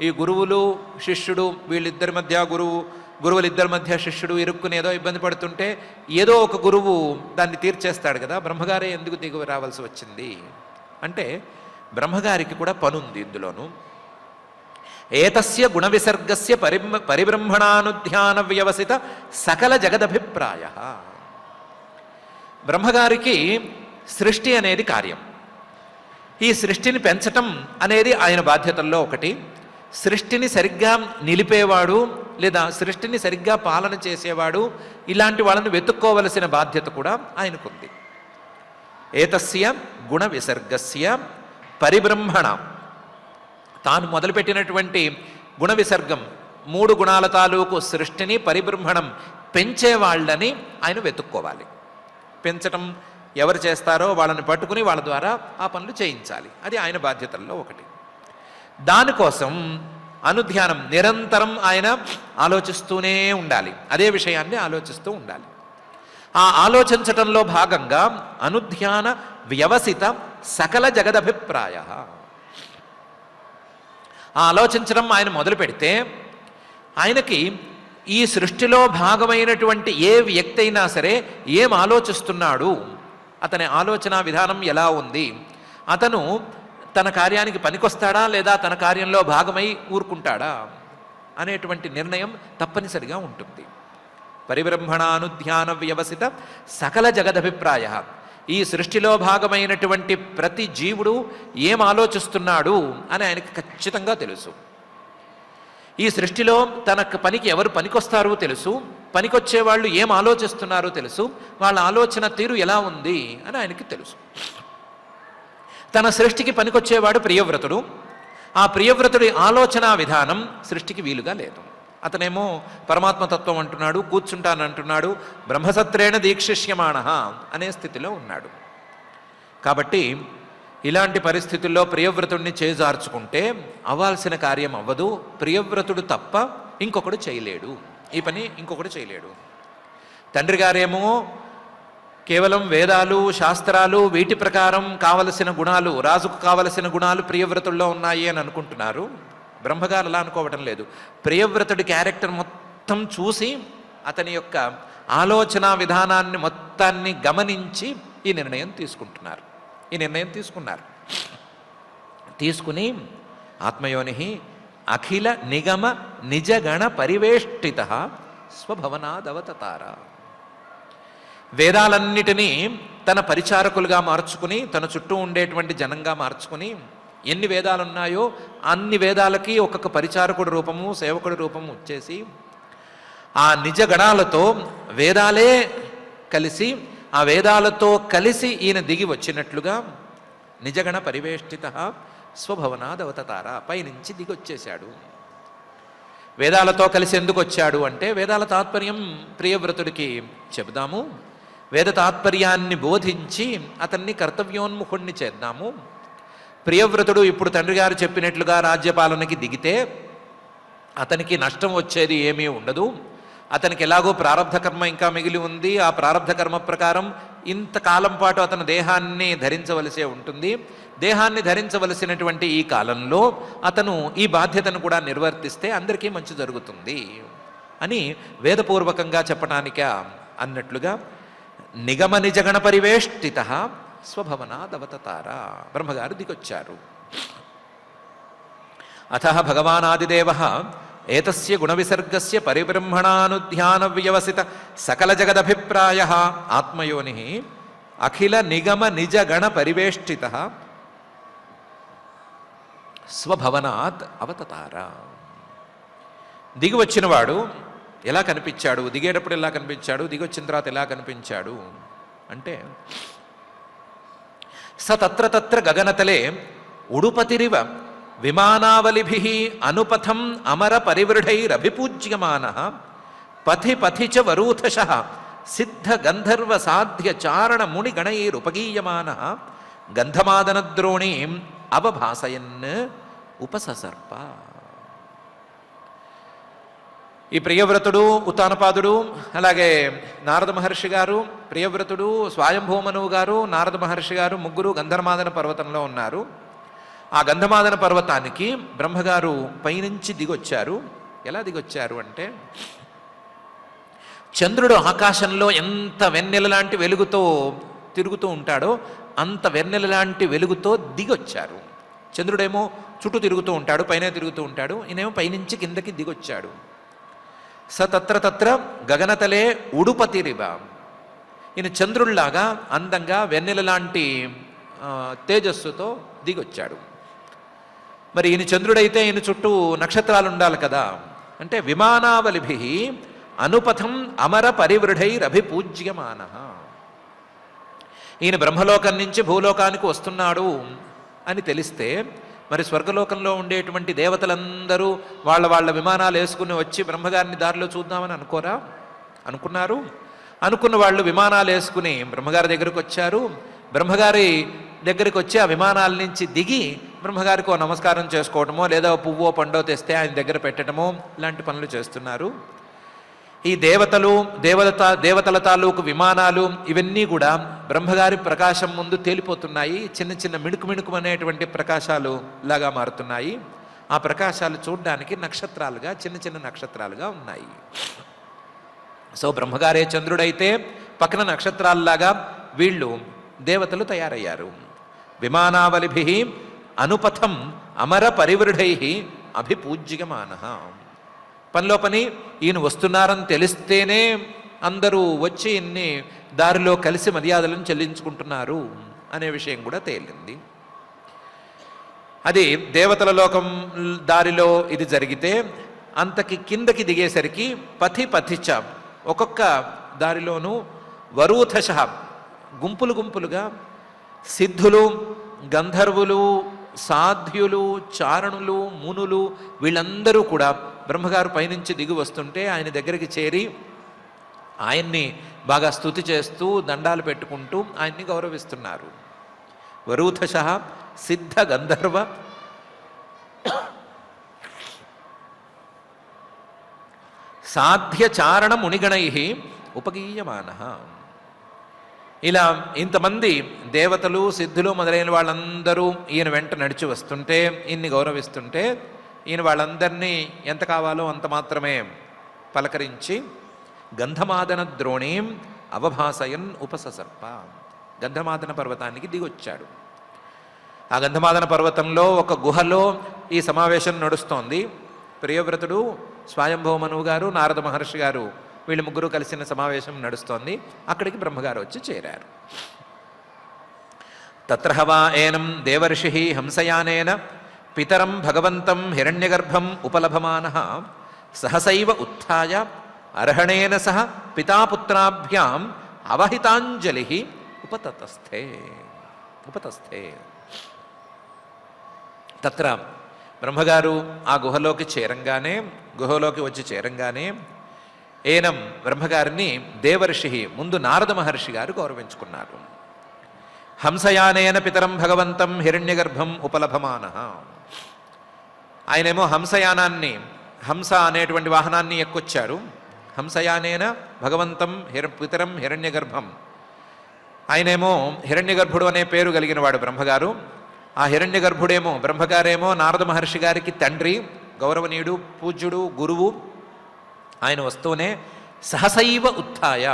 ఈ గురువులు శిష్యుడు వీళ్ళిద్దరి మధ్య గురువులిద్దరి మధ్య శిష్యుడు ఇరుక్కుని ఏదో ఇబ్బంది పడుతుంటే ఏదో ఒక గురువు దాన్ని తీర్చేస్తాడు కదా. బ్రహ్మగారే ఎందుకు దిగు రావాల్సి వచ్చింది అంటే బ్రహ్మగారికి కూడా పనుంది ఇందులోను. ఏతస్య గుణ విసర్గస్య పరిబ్రహ్మణానుధ్యాన వ్యవసిత సకల జగదభిప్రాయః. బ్రహ్మగారికి సృష్టి అనేది కార్యం. ఈ సృష్టిని పెంచటం అనేది ఆయన బాధ్యతల్లో ఒకటి. సృష్టిని సరిగ్గా నిలిపేవాడు లేదా సృష్టిని సరిగ్గా పాలన చేసేవాడు, ఇలాంటి వాళ్ళని వెతుక్కోవలసిన బాధ్యత కూడా ఆయనకుంది. ఏతస్య గుణ విసర్గస్య పరిబ్రహ్మణ, తాను మొదలుపెట్టినటువంటి గుణ విసర్గం 3 గుణాల తాలూకు సృష్టిని పరిబ్రహ్మణం పెంచేవాళ్ళని ఆయన వెతుక్కోవాలి. పెంచటం ఎవరు చేస్తారో వాళ్ళని పట్టుకుని వాళ్ళ ద్వారా ఆ పనులు చేయించాలి. అది ఆయన బాధ్యతల్లో ఒకటి. దానికోసం అనుధ్యానం నిరంతరం ఆయన ఆలోచిస్తూనే ఉండాలి. అదే విషయాన్ని ఆలోచిస్తూ ఉండాలి. ఆ ఆలోచించటంలో భాగంగా అనుధ్యాన వ్యవసిత సకల జగదభిప్రాయ, ఆ ఆలోచించడం ఆయన మొదలు పెడితే ఆయనకి ఈ సృష్టిలో భాగమైనటువంటి ఏ వ్యక్తి అయినా సరే ఏం ఆలోచిస్తున్నాడు, అతని ఆలోచన విధానం ఎలా ఉంది, అతను తన కార్యానికి పనికొస్తాడా లేదా తన కార్యంలో భాగమై ఊరుకుంటాడా అనేటువంటి నిర్ణయం తప్పనిసరిగా ఉంటుంది. పరిబ్రహ్మణానుధ్యాన వ్యవసిత సకల జగదభిప్రాయ. ఈ సృష్టిలో భాగమైనటువంటి ప్రతి జీవుడు ఏం ఆలోచిస్తున్నాడు అని ఆయనకి ఖచ్చితంగా తెలుసు. ఈ సృష్టిలో తన పనికి ఎవరు పనికొస్తారో తెలుసు, పనికొచ్చే వాళ్ళు ఏం ఆలోచిస్తున్నారో తెలుసు, వాళ్ళ ఆలోచన తీరు ఎలా ఉంది అని ఆయనకి తెలుసు. తన సృష్టికి పనికొచ్చేవాడు ప్రియవ్రతుడు. ఆ ప్రియవ్రతుడి ఆలోచన విధానం సృష్టికి వీలుగా లేదు. అతనేమో పరమాత్మతత్వం అంటున్నాడు, కూర్చుంటానంటున్నాడు, బ్రహ్మసత్రేణ దీక్షిష్యమాణ అనే స్థితిలో ఉన్నాడు. కాబట్టి ఇలాంటి పరిస్థితుల్లో ప్రియవ్రతుడిని చేజార్చుకుంటే అవ్వాల్సిన కార్యం అవ్వదు. ప్రియవ్రతుడు తప్ప ఇంకొకడు చేయలేడు, ఈ పని ఇంకొకడు చేయలేడు. తండ్రి గారేమో కేవలం వేదాలు శాస్త్రాలు వీటి ప్రకారం కావలసిన గుణాలు, రాజుకు కావలసిన గుణాలు ప్రియవ్రతుల్లో ఉన్నాయి అని అనుకుంటున్నారు. బ్రహ్మగారు అలా అనుకోవటం లేదు. ప్రియవ్రతుడి క్యారెక్టర్ మొత్తం చూసి అతని యొక్క ఆలోచన విధానాన్ని మొత్తాన్ని గమనించి ఈ నిర్ణయం తీసుకున్నారు. తీసుకుని ఆత్మయోని అఖిల నిగమ నిజగణ పరివేష్టిత స్వభవనాదవతతార. వేదాలన్నిటినీ తన పరిచారకులుగా మార్చుకుని, తన చుట్టూ ఉండేటువంటి జనంగా మార్చుకుని, ఎన్ని వేదాలున్నాయో అన్ని వేదాలకి ఒక్కొక్క పరిచారకుడి రూపము, సేవకుడి రూపము వచ్చేసి ఆ నిజ గణాలతో వేదాలే కలిసి, ఆ వేదాలతో కలిసి ఈయన దిగి వచ్చినట్లుగా నిజగణ పరివేష్టిత స్వభవనాదవతతార, పైనుంచి దిగొచ్చేశాడు. వేదాలతో కలిసి ఎందుకు వచ్చాడు అంటే, వేదాల తాత్పర్యం ప్రియవ్రతుడికి చెబుదాము, వేద తాత్పర్యాన్ని బోధించి అతన్ని కర్తవ్యోన్ముఖుణ్ణి చేద్దాము. ప్రియవ్రతుడు ఇప్పుడు తండ్రి గారు చెప్పినట్లుగా రాజ్యపాలనకి దిగితే అతనికి నష్టం వచ్చేది ఏమీ ఉండదు. అతనికి ఎలాగో ప్రారంధ కర్మ ఇంకా మిగిలి ఉంది. ఆ ప్రారంధ కర్మ ప్రకారం ఇంతకాలం పాటు అతను దేహాన్ని ధరించవలసే ఉంటుంది. దేహాన్ని ధరించవలసినటువంటి ఈ కాలంలో అతను ఈ బాధ్యతను కూడా నిర్వర్తిస్తే అందరికీ మంచి జరుగుతుంది అని వేదపూర్వకంగా చెప్పటానిక అన్నట్లుగా నిగమ నిజగణ పరివేష్టిత స్వభవనాదవతతార బ్రహ్మగారు దిగొచ్చారు. అతః భగవానాదిదేవః ఏతస్య గుణవిసర్గస్య పరిబ్రహ్మణానుధ్యాన వ్యవసిత సకల జగదభిప్రాయః ఆత్మయోనిః అఖిల నిగమ నిజగణ పరివేష్టితః స్వభవనాత్ అవతతార. దిగి వచ్చినవాడు ఎలా కనిపించాడు, దిగేటప్పుడు ఎలా కనిపించాడు, దిగొచ్చిన తర్వాత ఎలా కనిపించాడు అంటే, స తత్ర తత్ర గగనతలే ఉడుపతిరివ విమానావలిభిః అనుపథం అమర పరివృఢైరభిపూజ్యమానః పథి పథి చ వరూథశః సిద్ధ గంధర్వ సాధ్య చారణ మునిగణైరుపగీయమానః గంధమాదనద్రోణీం అవభాసయన్ ఉపససర్ప. ఈ ప్రియవ్రతుడు, ఉత్తానపాదుడు, అలాగే నారద మహర్షి గారు, ప్రియవ్రతుడు, స్వయంభూమనువు గారు, నారద మహర్షి గారు ముగ్గురు గంధర్మాదన పర్వతంలో ఉన్నారు. ఆ గంధమాదన పర్వతానికి బ్రహ్మగారు పైనుంచి దిగొచ్చారు. ఎలా దిగొచ్చారు అంటే, చంద్రుడు ఆకాశంలో ఎంత వెన్నెల లాంటి వెలుగుతో తిరుగుతూ ఉంటాడో అంత వెన్నెల లాంటి వెలుగుతో దిగొచ్చారు. చంద్రుడేమో చుట్టూ తిరుగుతూ ఉంటాడు, పైన తిరుగుతూ ఉంటాడు, ఈయనేమో పైనుంచి కిందకి దిగొచ్చాడు. స తత్ర తత్ర గగనతలే ఉడుపతిరివ. ఈయన చంద్రుల్లాగా అందంగా వెన్నెల లాంటి తేజస్సుతో దిగొచ్చాడు. మరి ఈయన చంద్రుడైతే ఈయన చుట్టూ నక్షత్రాలు ఉండాలి కదా, అంటే విమానావలిభిః అనుపథం అమర పరివృఢైరభిపూజ్యమానః. ఈయన బ్రహ్మలోకం నుంచి భూలోకానికి వస్తున్నాడు అని తెలిస్తే మరి స్వర్గలోకంలో ఉండేటువంటి దేవతలందరూ వాళ్ళ విమానాలు వేసుకుని వచ్చి బ్రహ్మగారిని దారిలో చూద్దామని అనుకున్నారు. అనుకున్న వాళ్ళు విమానాలు వేసుకుని బ్రహ్మగారి దగ్గరకు వచ్చారు. బ్రహ్మగారి దగ్గరికి వచ్చి ఆ విమానాల నుంచి దిగి బ్రహ్మగారికి ఓ నమస్కారం చేసుకోవటమో, లేదా పువ్వో పండో తెస్తే ఆయన దగ్గర పెట్టడమో ఇలాంటి పనులు చేస్తున్నారు. ఈ దేవతల తాలూకు విమానాలు ఇవన్నీ కూడా బ్రహ్మగారి ప్రకాశం ముందు తేలిపోతున్నాయి. చిన్న చిన్న మిణుకు అనేటువంటి ప్రకాశాలు లాగా మారుతున్నాయి. ఆ ప్రకాశాలు చూడడానికి నక్షత్రాలుగా, చిన్న చిన్న నక్షత్రాలుగా ఉన్నాయి. సో బ్రహ్మగారే చంద్రుడైతే పక్కన నక్షత్రాల్లాగా వీళ్ళు దేవతలు తయారయ్యారు. విమానావలిభిః అనుపథం అమర పరివృఢైః అభిపూజ్యమానః. పనిలో పని ఈయన వస్తున్నారని తెలిస్తేనే అందరూ వచ్చి ఇన్ని దారిలో కలిసి మర్యాదలను చెల్లించుకుంటున్నారు అనే విషయం కూడా తేలింది. అది దేవతల లోకం దారిలో ఇది జరిగితే అంతకి కిందకి దిగేసరికి పథిచ ఒక్కొక్క దారిలోనూ వరూథశ గుంపులు గుంపులుగా సిద్ధులు, గంధర్వులు, సాధ్యులు, చారణులు, మునులు వీళ్ళందరూ కూడా బ్రహ్మగారు పైనుంచి దిగి వస్తుంటే ఆయన దగ్గరికి చేరి ఆయన్ని బాగా స్తుతి చేస్తూ దండాలు పెట్టుకుంటూ ఆయన్ని గౌరవిస్తున్నారు. వరూథశ సిద్ధ గంధర్వ సాధ్య చారణ మునిగణై ఉపగీయమాన. ఇలా ఇంతమంది దేవతలు, సిద్ధులు మొదలైన వాళ్ళందరూ ఈయన వెంట నడిచి వస్తుంటే, ఈయన్ని గౌరవిస్తుంటే, ఈయన వాళ్ళందరినీ ఎంత కావాలో అంత మాత్రమే పలకరించి గంధమాదన ద్రోణీం అవభాసయన్ ఉపససర్ప గంధమాదన పర్వతానికి దిగొచ్చాడు. ఆ గంధమాదన పర్వతంలో ఒక గుహలో ఈ సమావేశం నడుస్తోంది. ప్రియవ్రతుడు, స్వయంభవ మనువు గారు, నారద మహర్షి గారు వీళ్ళు ముగ్గురు కలిసిన సమావేశం నడుస్తోంది. అక్కడికి బ్రహ్మగారు వచ్చి చేరారు. తత్ర హవా ఏనం దేవర్షి హంసయానేన పితరం భగవంతం హిరణ్యగర్భం ఉపలభమానః సహసైవ ఉత్థాయ అర్హణేన సహ పితాపుత్రాభ్యాం అవహితాంజలి ఉపతస్థే. తత్ర బ్రహ్మగారు ఆ గుహలోకి వచ్చి చేరంగానే ఏనం బ్రహ్మగారిని దేవర్షి ముందు నారద మహర్షి గారు గౌరవించుకున్నారు. హంసయానేన పితరం భగవంతం హిరణ్యగర్భం ఉపలభమానః. ఆయనేమో హంసయానాన్ని, హంస అనేటువంటి వాహనాన్ని ఎక్కొచ్చారు. హంసయానేన భగవంతం పితరం హిరణ్యగర్భం. ఆయనేమో హిరణ్యగర్భుడు అనే పేరు కలిగిన వాడు బ్రహ్మగారు. ఆ హిరణ్యగర్భుడేమో బ్రహ్మగారేమో నారద మహర్షి గారికి తండ్రి, గౌరవనీయుడు, పూజ్యుడు, గురువు. ఆయన వస్తూనే సహసైవ ఉత్థాయ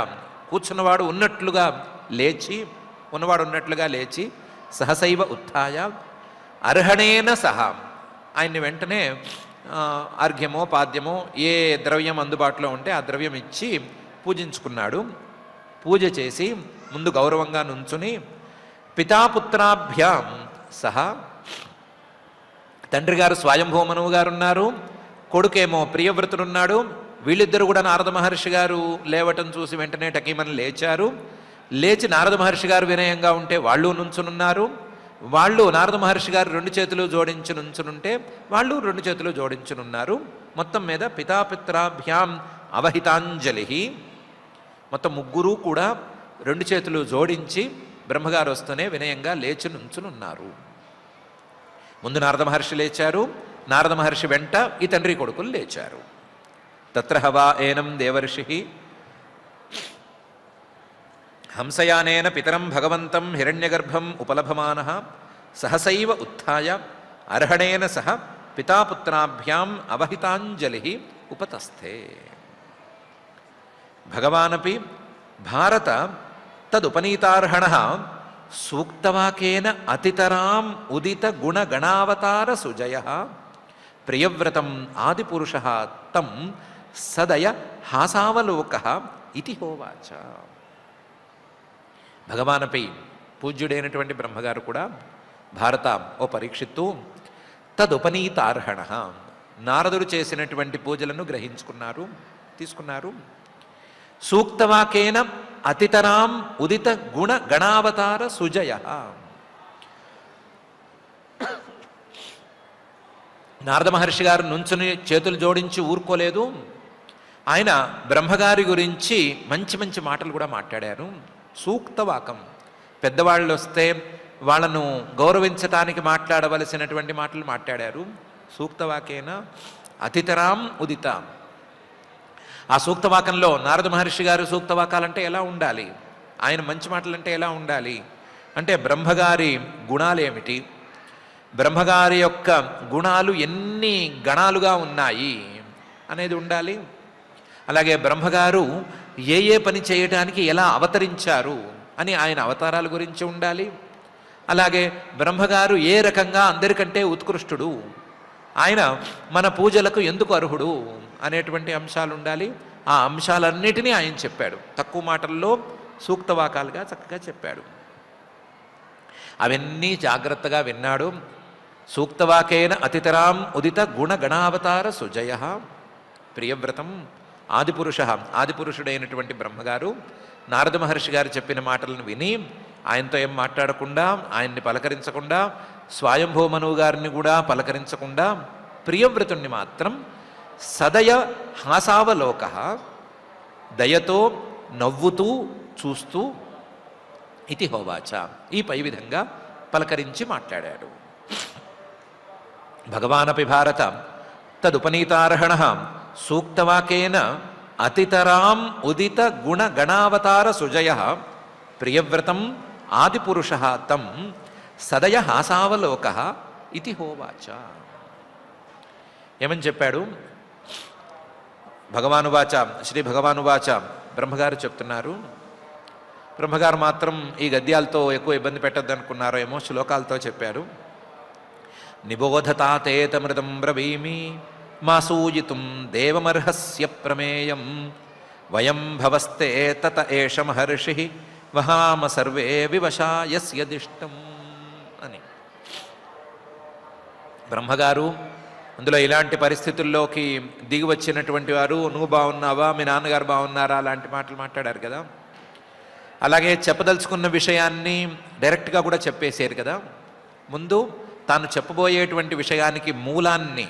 ఉన్నవాడు ఉన్నట్లుగా లేచి సహసైవ ఉత్థాయ అర్హణేన సహా ఆయన్ని వెంటనే అర్ఘ్యమో పాద్యమో ఏ ద్రవ్యం అందుబాటులో ఉంటే ఆ ద్రవ్యం ఇచ్చి పూజించుకున్నాడు. పూజ చేసి ముందు గౌరవంగా నుంచుని పితాపుత్రాభ్యాం సహా తండ్రి గారు స్వయంభవ మనువు గారు ఉన్నారు, కొడుకేమో ప్రియవ్రతుడున్నాడు. వీళ్ళిద్దరూ కూడా నారద మహర్షి గారు లేవటం చూసి వెంటనే టకీమని లేచారు. లేచి నారద మహర్షి గారు వినయంగా ఉంటే వాళ్ళు నుంచునున్నారు. వాళ్ళు నారద మహర్షి గారు 2 చేతులు జోడించి నుంచునుంటే వాళ్ళు 2 చేతులు జోడించునున్నారు. మొత్తం మీద పితాపుత్రాభ్యాం అవహితాంజలి. మొత్తం ముగ్గురు కూడా 2 చేతులు జోడించి బ్రహ్మగారు వస్తూనే వినయంగా లేచి నుంచునున్నారు. ముందు నారద మహర్షి లేచారు. నారద మహర్షి వెంట ఈ తండ్రి కొడుకులు లేచారు. తత్ర హవా ఏనం దేవర్షి హంసయానేన పితరం భగవంతం హిరణ్యగర్భం ఉపలభమానః సహసైవ ఉత్థాయ అర్హణేన సహ పితాపుత్రాభ్యాం అవహితాంజలి ఉపతస్థే. భగవానపి భారత తదుపనీతార్హణః సూక్తవాకేన అతితరాం ఉదిత గుణగణావతార సుజయః ప్రియవ్రతం ఆదిపురుషః తం సదయ హాసావలోకః ఇతి హోవాచ. భగవానపై పూజ్యుడైనటువంటి బ్రహ్మగారు కూడా భారత ఓ పరీక్షిత్తు తదుపనీతార్హణ నారదుడు చేసినటువంటి పూజలను తీసుకున్నారు. సూక్తవాకేన అతితరాం ఉదిత గుణ గణావతార సుజయ. నారద మహర్షి గారు నుంచుని చేతులు జోడించి ఊరుకోలేదు. ఆయన బ్రహ్మగారి గురించి మంచి మంచి మాటలు కూడా మాట్లాడారు. సూక్తవాకం, పెద్దవాళ్ళు వస్తే వాళ్ళను గౌరవించటానికి మాట్లాడవలసినటువంటి మాటలు మాట్లాడారు. సూక్తవాకేన అతితరాం ఉదిత. ఆ సూక్తవాకంలో నారద మహర్షి గారు సూక్తవాకాలంటే ఎలా ఉండాలి, ఆయన మంచి మాటలంటే ఎలా ఉండాలి అంటే బ్రహ్మగారి గుణాలేమిటి, బ్రహ్మగారి యొక్క గుణాలు ఎన్ని గణాలుగా ఉన్నాయి అనేది ఉండాలి. అలాగే బ్రహ్మగారు ఏ ఏ పని చేయటానికి ఎలా అవతరించారు అని ఆయన అవతారాల గురించి ఉండాలి. అలాగే బ్రహ్మగారు ఏ రకంగా అందరికంటే ఉత్కృష్టుడు, ఆయన మన పూజలకు ఎందుకు అర్హుడు అనేటువంటి అంశాలు ఉండాలి. ఆ అంశాలన్నిటినీ ఆయన చెప్పాడు. తక్కువ మాటల్లో సూక్తవాకాలుగా చక్కగా చెప్పాడు. అవన్నీ జాగ్రత్తగా విన్నాడు. సూక్తవాకేన అతితరాం ఉదిత గుణగణావతార సుజయ ప్రియవ్రతం ఆదిపురుష, ఆదిపురుషుడైనటువంటి బ్రహ్మగారు నారద మహర్షి గారు చెప్పిన మాటలను విని ఆయనతో ఏం మాట్లాడకుండా, ఆయన్ని పలకరించకుండా, స్వయంభూ మనువు గారిని కూడా పలకరించకుండా ప్రియవ్రతుణ్ణి మాత్రం సదయ హాసావలోక, దయతో నవ్వుతూ చూస్తూ ఇతి హోవాచ, ఈ పై విధంగా పలకరించి మాట్లాడాడు. భగవానపి భారత తదుపనీతార్హణ సూక్తవాకేన అతితరాం ఉదిత గుణ గణావతార సుజయ ప్రియవ్రతం ఆదిపురుష తం సదయ హాసావలోక ఇతి హోవాచ. ఏమని చెప్పాడు? భగవానువాచ, శ్రీ భగవానువాచ, బ్రహ్మగారు చెప్తున్నారు. బ్రహ్మగారు మాత్రం ఈ గద్యాలతో ఎక్కువ ఇబ్బంది పెట్టద్దు అనుకున్నారో ఏమో, శ్లోకాలతో చెప్పారు. నిబోధతాతేతమృతం బ్రవీమి మాసూయితుం దేవమర్హస్య ప్రమేయం వయం భవస్తే తత ఏష మహర్షి వహామ సర్వే వివశా యస్య దిష్టం అని. బ్రహ్మగారు అందులో ఇలాంటి పరిస్థితుల్లోకి దిగి వచ్చినటువంటి వారు, నువ్వు బాగున్నావా, మీ నాన్నగారు బాగున్నారా, అలాంటి మాటలు మాట్లాడారు కదా. అలాగే చెప్పదలుచుకున్న విషయాన్ని డైరెక్ట్గా కూడా చెప్పేశారు కదా. ముందు తాను చెప్పబోయేటువంటి విషయానికి మూలాన్ని,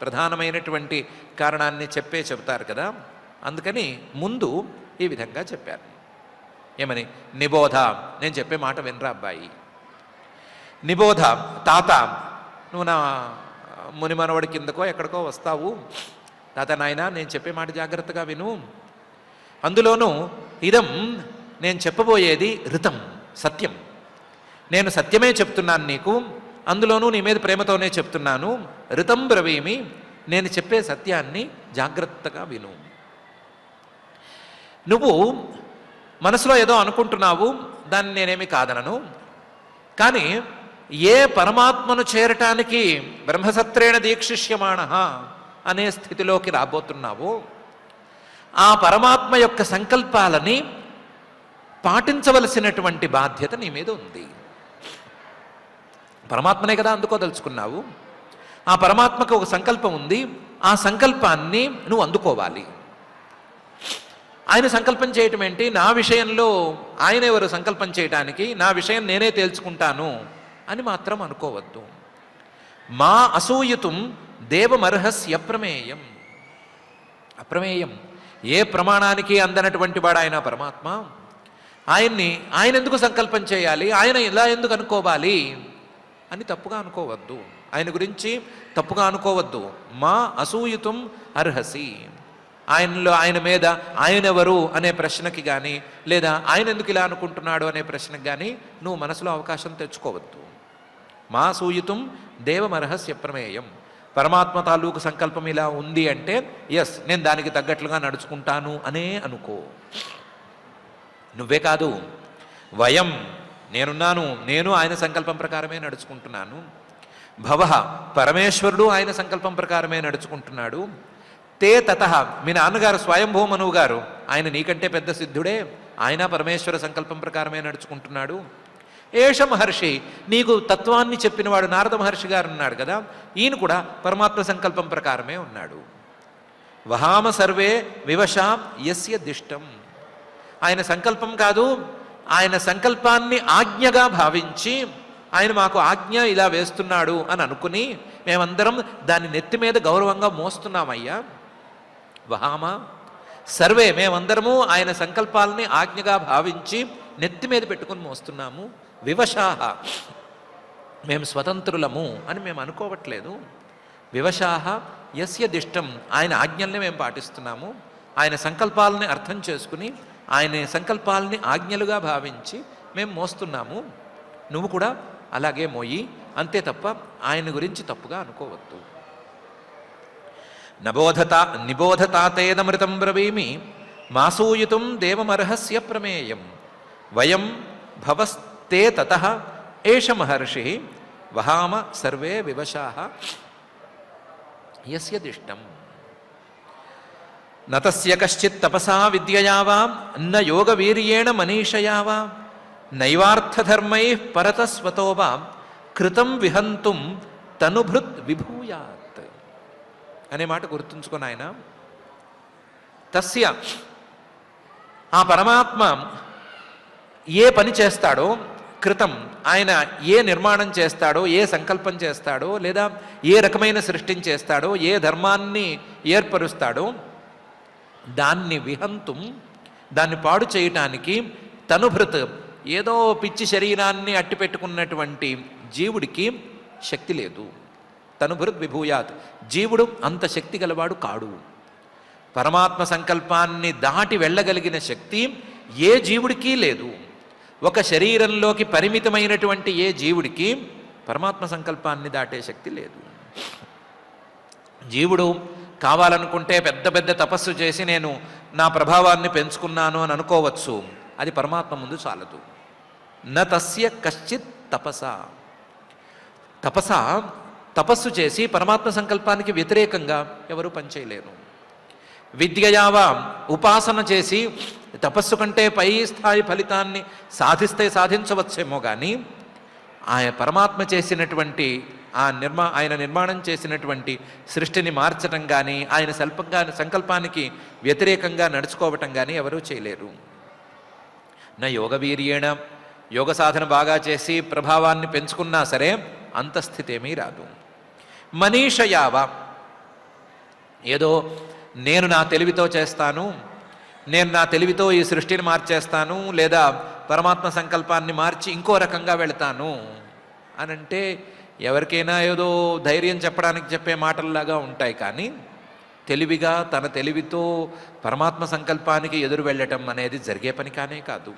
ప్రధానమైనటువంటి కారణాన్ని చెప్తారు కదా. అందుకని ముందు ఈ విధంగా చెప్పారు. ఏమని? నిబోధ, నేను చెప్పే మాట వినరా అబ్బాయి. నిబోధ, తాత నువ్వు నా ముని మనవడి కిందకో ఎక్కడికో వస్తావు, తాత నాయన నేను చెప్పే మాట జాగ్రత్తగా విను. అందులోనూ ఇదం, నేను చెప్పబోయేది ఋతం, సత్యం. నేను సత్యమే చెప్తున్నాను నీకు, అందులోనూ నీ మీద ప్రేమతోనే చెప్తున్నాను. ఋతం బ్రవీమి, నేను చెప్పే సత్యాన్ని జాగ్రత్తగా విను. నువ్వు మనసులో ఏదో అనుకుంటున్నావు, దాన్ని నేనేమి కాదనను. కానీ ఏ పరమాత్మను చేరటానికి బ్రహ్మసత్రేణ దీక్షిష్యమాణ అనే స్థితిలోకి రాబోతున్నావో ఆ పరమాత్మ యొక్క సంకల్పాలని పాటించవలసినటువంటి బాధ్యత నీ మీద ఉంది. పరమాత్మనే కదా అందుకోదలుచుకున్నావు. ఆ పరమాత్మకు ఒక సంకల్పం ఉంది, ఆ సంకల్పాన్ని నువ్వు అందుకోవాలి. ఆయన సంకల్పం చేయటం ఏంటి? నా విషయంలో ఆయన ఎవరు సంకల్పం చేయటానికి, నా విషయం నేనే తేల్చుకుంటాను అని మాత్రం అనుకోవద్దు. మా అసూయతుం దేవమర్హస్య అప్రమేయం. అప్రమేయం, ఏ ప్రమాణానికి అందనటువంటి వాడు ఆయన పరమాత్మ. ఆయన ఎందుకు సంకల్పం చేయాలి, ఆయన ఇలా ఎందుకు అనుకోవాలి అని తప్పుగా అనుకోవద్దు. ఆయన గురించి తప్పుగా అనుకోవద్దు. మా అసూయతుం అర్హసి, ఆయన మీద ఆయనెవరు అనే ప్రశ్నకి కానీ, లేదా ఆయన ఎందుకు ఇలా అనుకుంటున్నాడు అనే ప్రశ్నకి కానీ నువ్వు మనసులో అవకాశం తెచ్చుకోవద్దు. మా సూయితం దేవమర్హస్య ప్రమేయం. పరమాత్మ తాలూకు సంకల్పం ఇలా ఉంది అంటే ఎస్, నేను దానికి తగ్గట్లుగా నడుచుకుంటాను అనే అనుకో. నువ్వే కాదు, వయం, నేనున్నాను, నేను ఆయన సంకల్పం ప్రకారమే నడుచుకుంటున్నాను. భవ, పరమేశ్వరుడు ఆయన సంకల్పం ప్రకారమే నడుచుకుంటున్నాడు. తే తత, మీ నాన్నగారు స్వయంభూ మనువు గారు, ఆయన నీకంటే పెద్ద సిద్ధుడే, ఆయన పరమేశ్వర సంకల్పం ప్రకారమే నడుచుకుంటున్నాడు. ఏష మహర్షి, నీకు తత్వాన్ని చెప్పినవాడు నారద మహర్షి గారు ఉన్నాడు కదా, ఈయన కూడా పరమాత్మ సంకల్పం ప్రకారమే ఉన్నాడు. వహామ సర్వే వివశా యస్య దిష్టం. ఆయన సంకల్పం కాదు, ఆయన సంకల్పాన్ని ఆజ్ఞగా భావించి ఆయన మాకు ఆజ్ఞ ఇలా వేస్తున్నాడు అని అనుకుని మేమందరం దాన్ని నెత్తి మీద గౌరవంగా మోస్తున్నామయ్యా. వహామ సర్వే, మేమందరము ఆయన సంకల్పాలని ఆజ్ఞగా భావించి నెత్తి మీద పెట్టుకుని మోస్తున్నాము. వివశాహ, మేము స్వతంత్రులము అని మేము అనుకోవట్లేదు. వివశాహ యస్య దిష్టం, ఆయన ఆజ్ఞల్ని మేము పాటిస్తున్నాము. ఆయన సంకల్పాలని అర్థం చేసుకుని ఆయన సంకల్పాలని ఆజ్ఞలుగా భావించి మేము మోస్తున్నాము. నువ్వు కూడా అలాగే మోయి, అంతే తప్ప ఆయన గురించి తప్పుగా అనుకోవద్దు. నిబోధతాతేదమృతం బ్రవీమి మాసూయితుం దేవమర్హస్య ప్రమేయం వయం భవస్తే తతః ఏష మహర్షి వహామ సర్వే వివశాః యస్య దిష్టం. నతస్య కశ్చిత్ తపసా విద్యయా వా న యోగవీర్యేణ మనీషయా వా నైవార్థధర్మై పరతస్వతో వా కృతం విహంతుం తనుభృత్ విభూయాత్ అనే మాట గుర్తుంచుకొని ఆయన తస్య ఆ పరమాత్మ ఏ పని చేస్తాడో కృతం ఆయన ఏ నిర్మాణం చేస్తాడో ఏ సంకల్పం చేస్తాడో లేదా ఏ రకమైన సృష్టిని చేస్తాడో ఏ ధర్మాన్ని ఏర్పరుస్తాడో దాన్ని విహంతుం దాన్ని పాడు చేయటానికి తనుభృత్ ఏదో పిచ్చి శరీరాన్ని అట్టిపెట్టుకున్నటువంటి జీవుడికి శక్తి లేదు. తనుభృత్ విభూయాత్ జీవుడు అంత శక్తి గలవాడు కాడు. పరమాత్మ సంకల్పాన్ని దాటి వెళ్ళగలిగిన శక్తి ఏ జీవుడికి లేదు. ఒక శరీరంలోకి పరిమితమైనటువంటి ఏ జీవుడికి పరమాత్మ సంకల్పాన్ని దాటే శక్తి లేదు. జీవుడు కావాలనుకుంటే పెద్ద పెద్ద తపస్సు చేసి నేను నా ప్రభావాన్ని పెంచుకున్నాను అని అనుకోవచ్చు. అది పరమాత్మ ముందు చాలదు. న తస్య కశ్చిత్ తపస్సు చేసి పరమాత్మ సంకల్పానికి వ్యతిరేకంగా ఎవరూ పనిచేయలేరు. విద్యయావా ఉపాసన చేసి తపస్సు కంటే పై స్థాయి ఫలితాన్ని సాధించవచ్చేమో కానీ ఆయన పరమాత్మ చేసినటువంటి ఆయన నిర్మాణం చేసినటువంటి సృష్టిని మార్చటం కానీ ఆయన సంకల్పానికి వ్యతిరేకంగా నడుచుకోవటం కానీ ఎవరూ చేయలేరు. నా యోగవీర్యేణ యోగ సాధన బాగా చేసి ప్రభావాన్ని పెంచుకున్నా సరే అంత స్థితి ఏమీ రాదు. మనీషయావా ఏదో నేను నా తెలివితో చేస్తాను, నేను నా తెలివితో ఈ సృష్టిని మార్చేస్తాను, లేదా పరమాత్మ సంకల్పాన్ని మార్చి ఇంకో రకంగా వెళతాను అని అంటే ఎవరికైనా ఏదో ధైర్యం చెప్పడానికి చెప్పే మాటల్లాగా ఉంటాయి. కానీ తెలివిగా తన తెలివితో పరమాత్మ సంకల్పానికి ఎదురు వెళ్ళటం అనేది జరిగే పని కానే కాదు.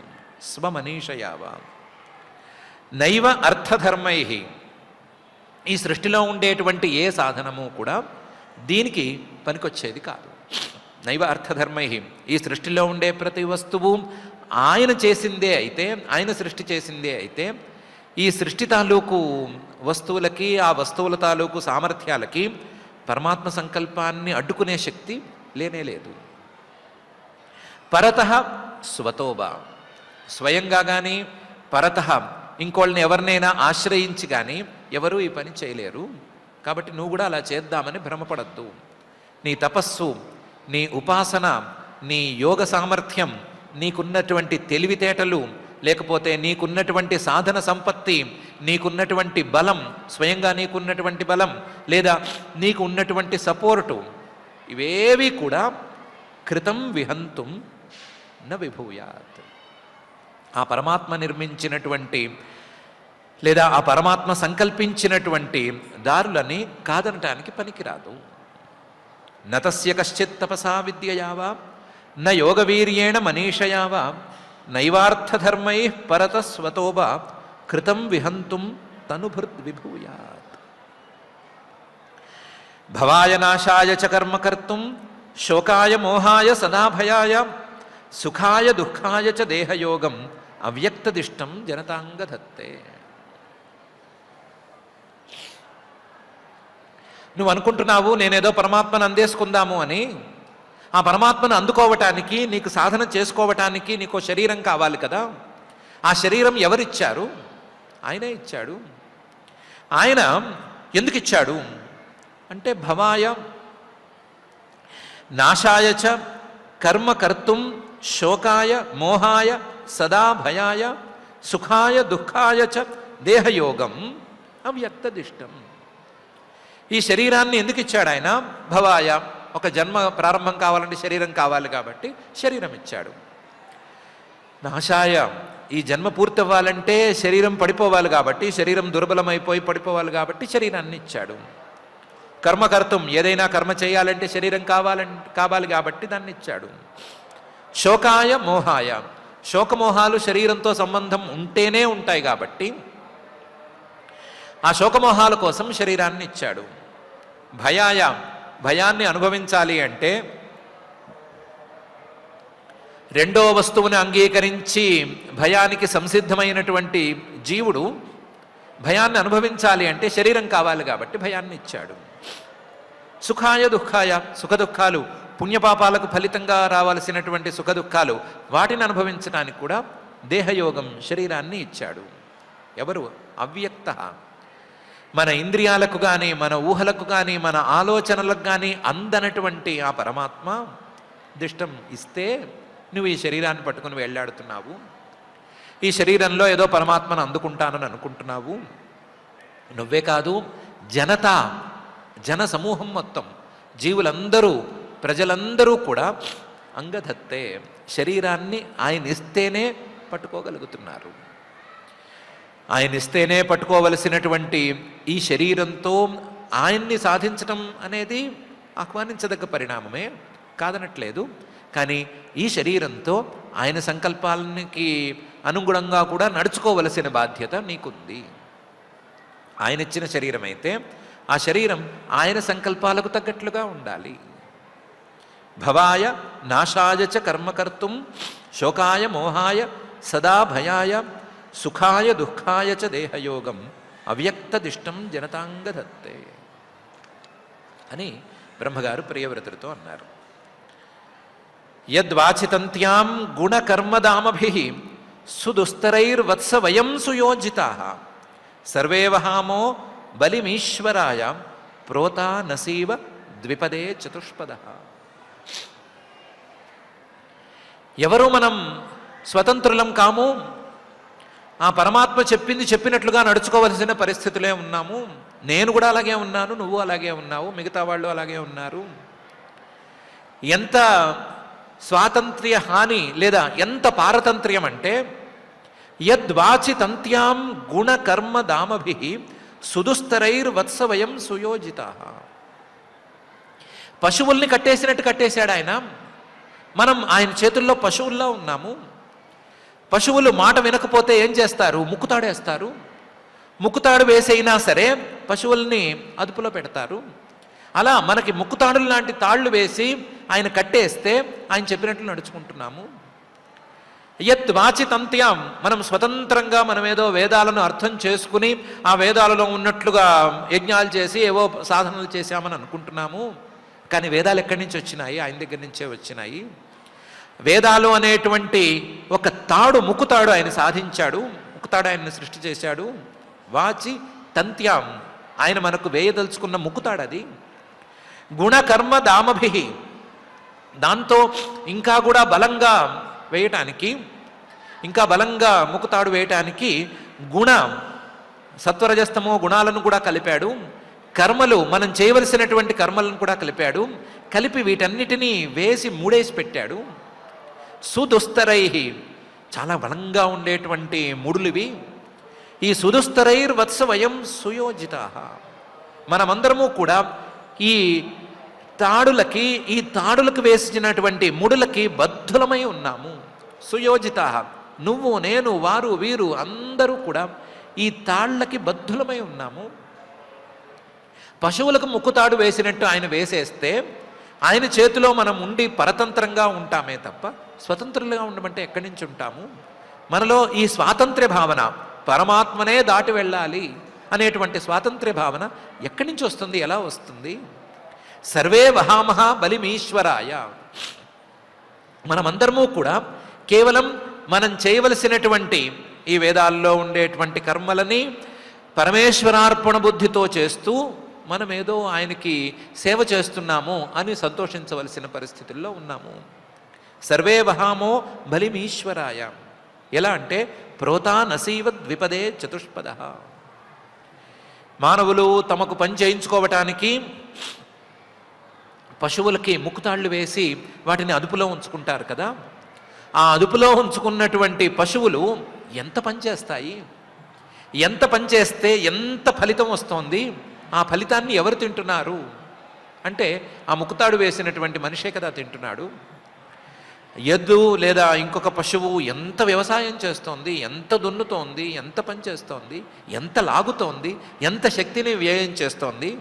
స్వమనీషయావా నైవ అర్థధర్మై ఈ సృష్టిలో ఉండేటువంటి ఏ సాధనము కూడా దీనికి పనికొచ్చేది కాదు. నైవ అర్థధర్మై ఈ సృష్టిలో ఉండే ప్రతి వస్తువు ఆయన చేసిందే అయితే, ఆయన సృష్టి చేసిందే అయితే ఈ సృష్టి తాలూకు వస్తువులకి ఆ వస్తువుల తాలూకు సామర్థ్యాలకి పరమాత్మ సంకల్పాన్ని అడ్డుకునే శక్తి లేనే లేదు. పరతః స్వతోబా స్వయంగా కానీ పరతః ఇంకోళ్ళని ఎవరినైనా ఆశ్రయించి కానీ ఎవరూ ఈ పని చేయలేరు. కాబట్టి నువ్వు కూడా అలా చేద్దామని భ్రమపడద్దు. నీ తపస్సు, నీ ఉపాసన, నీ యోగ సామర్థ్యం, నీకున్నటువంటి తెలివితేటలు, లేకపోతే నీకున్నటువంటి సాధన సంపత్తి, నీకున్నటువంటి బలం, స్వయంగా నీకున్నటువంటి బలం లేదా నీకు ఉన్నటువంటి సపోర్టు, ఇవేవి కూడా కృతం విహంతుం న విభూయాత్ ఆ పరమాత్మ నిర్మించినటువంటి లేదా ఆ పరమాత్మ సంకల్పించినటువంటి దారులని కాదనటానికి పనికిరాదు. నతస్య కశ్చిత్ తపసా విద్యయావా న యోగవీర్యేణ మనీషయావా నైవార్థధర్మై పరతస్వతోబా కృతం విహంతుం తనుభృత్ విభూయాత్. భవాయ నాశాయ చ కర్మ కర్తుం శోకాయ మోహాయ సదా భయాయ సుఖాయ దుఃఖాయ చ దేహయోగం అవ్యక్తదిష్టం జనతాంగధత్తే. నువ్వు అనుకుంటున్నావు నేనేదో పరమాత్మను అందేసుకుందాము అని. ఆ పరమాత్మను అందుకోవటానికి, నీకు సాధన చేసుకోవటానికి నీకు శరీరం కావాలి కదా. ఆ శరీరం ఎవరిచ్చారు? ఆయనే ఇచ్చాడు. ఆయన ఎందుకు ఇచ్చాడు అంటే భవాయ నాశాయ చ కర్మ కర్తుం శోకాయ మోహాయ సదా భయాయ సుఖాయ దుఃఖాయ చ దేహయోగం అవ్యక్తదిష్టం. ఈ శరీరాన్ని ఎందుకు ఇచ్చాడు ఆయన? భవాయ ఒక జన్మ ప్రారంభం కావాలంటే శరీరం కావాలి కాబట్టి శరీరం ఇచ్చాడు. నాశాయ ఈ జన్మ పూర్తి అవ్వాలంటే శరీరం పడిపోవాలి కాబట్టి, శరీరం దుర్బలమైపోయి పడిపోవాలి కాబట్టి శరీరాన్ని ఇచ్చాడు. కర్మకర్తం ఏదైనా కర్మ చేయాలంటే శరీరం కావాలి కాబట్టి దాన్ని ఇచ్చాడు. శోకాయ మోహాయ శోకమోహాలు శరీరంతో సంబంధం ఉంటేనే ఉంటాయి కాబట్టి ఆ శోకమోహాల కోసం శరీరాన్ని ఇచ్చాడు. భయాయ భయాన్ని అనుభవించాలి అంటే రెండో వస్తువుని అంగీకరించి భయానికి సంసిద్ధమైనటువంటి జీవుడు భయాన్ని అనుభవించాలి అంటే శరీరం కావాలి కాబట్టి భయాన్ని ఇచ్చాడు. సుఖాయ దుఃఖాయ సుఖ దుఃఖాలు పుణ్యపాపాలకు ఫలితంగా రావాల్సినటువంటి సుఖదుఖాలు వాటిని అనుభవించడానికి కూడా దేహయోగం శరీరాన్ని ఇచ్చాడు. ఎవరు? అవ్యక్త. మన ఇంద్రియాలకు కానీ మన ఊహలకు కానీ మన ఆలోచనలకు కానీ అందనటువంటి ఆ పరమాత్మ దిష్టం ఇస్తే నువ్వు ఈ శరీరాన్ని పట్టుకుని వెళ్ళాడుతున్నావు. ఈ శరీరంలో ఏదో పరమాత్మను అందుకుంటానని అనుకుంటున్నావు. నువ్వే కాదు, జన సమూహం మొత్తం, జీవులందరూ, ప్రజలందరూ కూడా అంగధత్తే, శరీరాన్ని ఆయన ఇస్తేనే పట్టుకోగలుగుతున్నారు. ఆయన ఇస్తేనే పట్టుకోవలసినటువంటి ఈ శరీరంతో ఆయన్ని సాధించటం అనేది ఆహ్వానించదగ్గ పరిణామమే, కాదనట్లేదు. కానీ ఈ శరీరంతో ఆయన సంకల్పాలకి అనుగుణంగా కూడా నడుచుకోవలసిన బాధ్యత నీకుంది. ఆయన ఇచ్చిన శరీరం అయితే ఆ శరీరం ఆయన సంకల్పాలకు తగ్గట్లుగా ఉండాలి. భవాయ నాశాయ చ కర్మకర్తుం శోకాయ మోహాయ సదా భయాయ సుఖాయ దుఃఖాయ చ దేహయోగం అవ్యక్తదిష్టం జనతాంగధత్తే అని బ్రహ్మగారు ప్రియవ్రతుడితో అన్నారు. యద్వాచితంత్యాం గుణకర్మదామభిః సుదుస్తరైర్వత్స వయం సుయోజితాః సర్వే వహామో బలిమీశ్వరాయ ప్రోతా నసీవ ద్విపదే చతుష్పదః. ఎవరు మనం స్వతంత్రులం కాము. ఆ పరమాత్మ చెప్పింది చెప్పినట్లుగా నడుచుకోవలసిన పరిస్థితులే ఉన్నాము. నేను కూడా అలాగే ఉన్నాను, నువ్వు అలాగే ఉన్నావు, మిగతా వాళ్ళు అలాగే ఉన్నారు. ఎంత స్వాతంత్ర్య హాని లేదా ఎంత పారతంత్ర్యం అంటే యద్వాచితంత్యాం గుణకర్మ దామభిః సుదుస్తరైర్వత్సవయం సుయోజితాః. పశువుల్ని కట్టేసినట్టు కట్టేశాడు ఆయన. మనం ఆయన చేతుల్లో పశువుల్లో ఉన్నాము. పశువులు మాట వినకపోతే ఏం చేస్తారు? ముక్కుతాడేస్తారు. ముక్కుతాడు వేసైనా సరే పశువుల్ని అదుపులో పెడతారు. అలా మనకి ముక్కుతాడులు లాంటి తాళ్ళు వేసి ఆయన కట్టేస్తే ఆయన చెప్పినట్లు నడుచుకుంటున్నాము. యత్ వాచితంత్యాం, మనం స్వతంత్రంగా మనమేదో వేదాలను అర్థం చేసుకుని ఆ వేదాలలో ఉన్నట్లుగా యజ్ఞాలు చేసి ఏవో సాధనలు చేశామని అనుకుంటున్నాము. కానీ వేదాలు ఎక్కడి నుంచి వచ్చినాయి? ఆయన దగ్గర నుంచే వచ్చినాయి. వేదాలు అనేటువంటి ఒక తాడు, ముక్కుతాడు ఆయన సాధించాడు. ముక్కుతాడు ఆయన్ని సృష్టి చేశాడు. వాచి తంత్యాం, ఆయన మనకు వేయదలుచుకున్న ముక్కుతాడు అది. గుణకర్మ దామభిః, దాంతో ఇంకా కూడా బలంగా వేయటానికి, ఇంకా బలంగా ముక్కుతాడు వేయటానికి గుణ సత్వరజస్తమో గుణాలను కూడా కలిపాడు. కర్మలు, మనం చేయవలసినటువంటి కర్మలను కూడా కలిపాడు. కలిపి వీటన్నిటినీ వేసి మూడేసి పెట్టాడు. సుదుస్తరైః, చాలా బలంగా ఉండేటువంటి ముడులివి. ఈ సుదుస్తరైర్వత్సవయం సుయోజితాః, మనమందరము కూడా ఈ తాడులకు వేసినటువంటి ముడులకి బద్ధులమై ఉన్నాము. సుయోజితాః, నువ్వు, నేను, వారు, వీరు అందరూ కూడా ఈ తాళ్ళకి బద్ధులమై ఉన్నాము. పశువులకు ముక్కుతాడు వేసినట్టు ఆయన వేసేస్తే ఆయన చేతిలో మనం ఉండి పరతంత్రంగా ఉంటామే తప్ప స్వతంత్రులుగా ఉండమంటే ఎక్కడి నుంచి ఉంటాము? మనలో ఈ స్వాతంత్ర్య భావన, పరమాత్మనే దాటి వెళ్ళాలి అనేటువంటి స్వాతంత్ర్య భావన ఎక్కడి నుంచి వస్తుంది? ఎలా వస్తుంది? సర్వే వహామహ బలిమీశ్వరాయ, మనమందరము కూడా కేవలం మనం చేయవలసినటువంటి ఈ వేదాల్లో ఉండేటువంటి కర్మలని పరమేశ్వరార్పణ బుద్ధితో చేస్తూ మనమేదో ఆయనకి సేవ చేస్తున్నాము అని సంతోషించవలసిన పరిస్థితుల్లో ఉన్నాము. సర్వే వహామో బలిమీశ్వరాయ, ఎలా అంటే ప్రోతా నసీవ ద్విపదే చతుష్పదః. మానవులు తమకు పని చేయించుకోవటానికి పశువులకి ముక్కుతాళ్ళు వేసి వాటిని అదుపులో ఉంచుకుంటారు కదా. ఆ అదుపులో ఉంచుకున్నటువంటి పశువులు ఎంత పనిచేస్తాయి? ఎంత పనిచేస్తే ఎంత ఫలితం వస్తోంది? ఆ ఫలితాన్ని ఎవరు తింటున్నారు అంటే ఆ ముక్కుతాడు వేసినటువంటి మనిషే కదా తింటున్నాడు. ఎద్దు లేదా ఇంకొక పశువు ఎంత వ్యవసాయం చేస్తోంది, ఎంత దున్నుతోంది, ఎంత పని చేస్తోంది, ఎంత లాగుతోంది, ఎంత శక్తిని వ్యయం చేస్తోంది.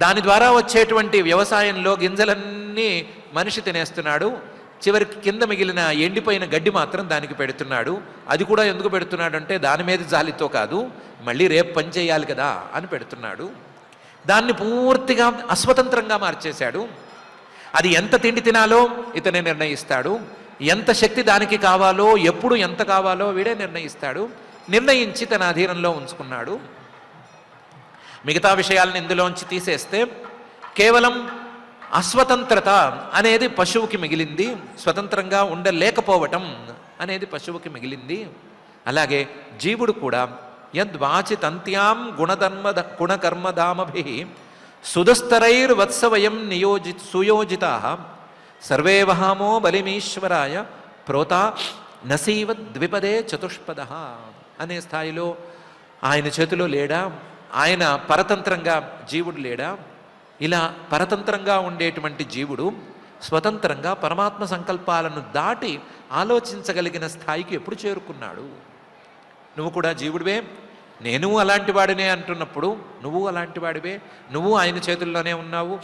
దాని ద్వారా వచ్చేటువంటి వ్యవసాయంలో గింజలన్నీ మనిషి తినేస్తున్నాడు. చివరికి కింద మిగిలిన ఎండిపోయిన గడ్డి మాత్రం దానికి పెడుతున్నాడు. అది కూడా ఎందుకు పెడుతున్నాడు అంటే దాని మీద జాలితో కాదు, మళ్ళీ రేపు పని చేయాలి కదా అని పెడుతున్నాడు. దాన్ని పూర్తిగా అస్వతంత్రంగా మార్చేశాడు. అది ఎంత తిండి తినాలో ఇతనే నిర్ణయిస్తాడు, ఎంత శక్తి దానికి కావాలో, ఎప్పుడు ఎంత కావాలో వీడే నిర్ణయిస్తాడు. నిర్ణయించి తన అధీనంలో ఉంచుకున్నాడు. మిగతా విషయాలను ఇందులోంచి తీసేస్తే కేవలం అస్వతంత్రత అనేది పశువుకి మిగిలింది, స్వతంత్రంగా ఉండలేకపోవటం అనేది పశువుకి మిగిలింది. అలాగే జీవుడు కూడా యద్వాచితంత్యాం గుణకర్మధామభి సుధస్తరైర్వత్సవయం సుయోజితా సర్వే వహామో బలిమీశ్వరాయ ప్రోతా నసీవ ద్విపదే చతుష్పద అనే స్థాయిలో ఆయన చేతిలో లేడా? ఆయన పరతంత్రంగా జీవుడు లేడా? ఇలా పరతంత్రంగా ఉండేటువంటి జీవుడు స్వతంత్రంగా పరమాత్మ సంకల్పాలను దాటి ఆలోచించగలిగిన స్థాయికి ఎప్పుడు చేరుకున్నాడు? నువ్వు కూడా జీవుడివే, నేను అలాంటి వాడినే అంటున్నప్పుడు నువ్వు అలాంటి వాడివే, నువ్వు ఆయన చేతుల్లోనే ఉన్నావు.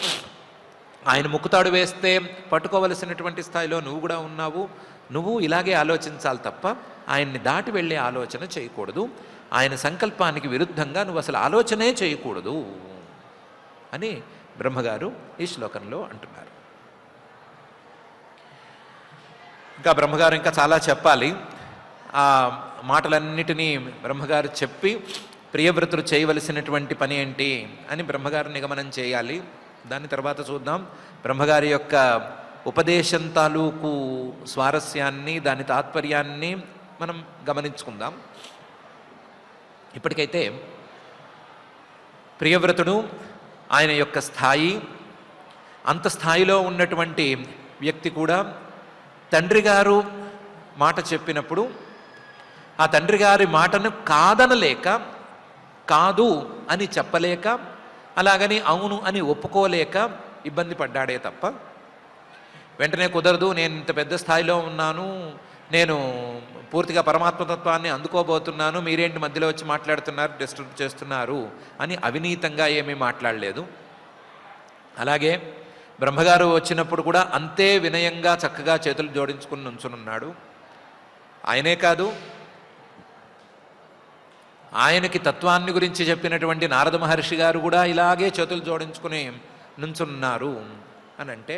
ఆయన ముక్కుతాడు వేస్తే పట్టుకోవలసినటువంటి స్థాయిలో నువ్వు కూడా ఉన్నావు. నువ్వు ఇలాగే ఆలోచించాలి తప్ప ఆయన్ని దాటి వెళ్ళే ఆలోచన చేయకూడదు. ఆయన సంకల్పానికి విరుద్ధంగా నువ్వు అసలు ఆలోచనే చేయకూడదు అని బ్రహ్మగారు ఈ శ్లోకంలో అంటున్నారు. ఇంకా బ్రహ్మగారు ఇంకా చాలా చెప్పాలి. ఆ మాటలన్నిటినీ బ్రహ్మగారు చెప్పి ప్రియవ్రతులు చేయవలసినటువంటి పని ఏంటి అని బ్రహ్మగారు నిగమనం చేయాలి. దాని తర్వాత చూద్దాం బ్రహ్మగారి యొక్క ఉపదేశం తాలూకు స్వారస్యాన్ని, దాని తాత్పర్యాన్ని మనం గమనించుకుందాం. ఇప్పటికైతే ప్రియవ్రతుడు, ఆయన యొక్క స్థాయి, అంత స్థాయిలో ఉన్నటువంటి వ్యక్తి కూడా తండ్రి గారు మాట చెప్పినప్పుడు ఆ తండ్రి గారి మాటను కాదనలేక, కాదు అని చెప్పలేక, అలాగని అవును అని ఒప్పుకోలేక ఇబ్బంది పడ్డాడే తప్ప వెంటనే కుదరదు, నేను ఇంత పెద్ద స్థాయిలో ఉన్నాను, నేను పూర్తిగా పరమాత్మతత్వాన్ని అందుకోబోతున్నాను, మీరేంటి మధ్యలో వచ్చి మాట్లాడుతున్నారు, డిస్టర్బ్ చేస్తున్నారు అని అవినీతంగా ఏమీ మాట్లాడలేదు. అలాగే బ్రహ్మగారు వచ్చినప్పుడు కూడా అంతే వినయంగా చక్కగా చేతులు జోడించుకుని నుంచునున్నాడు. ఆయనే కాదు, ఆయనకి తత్వాన్ని గురించి చెప్పినటువంటి నారద మహర్షి గారు కూడా ఇలాగే చేతులు జోడించుకుని నుంచున్నారు అని అంటే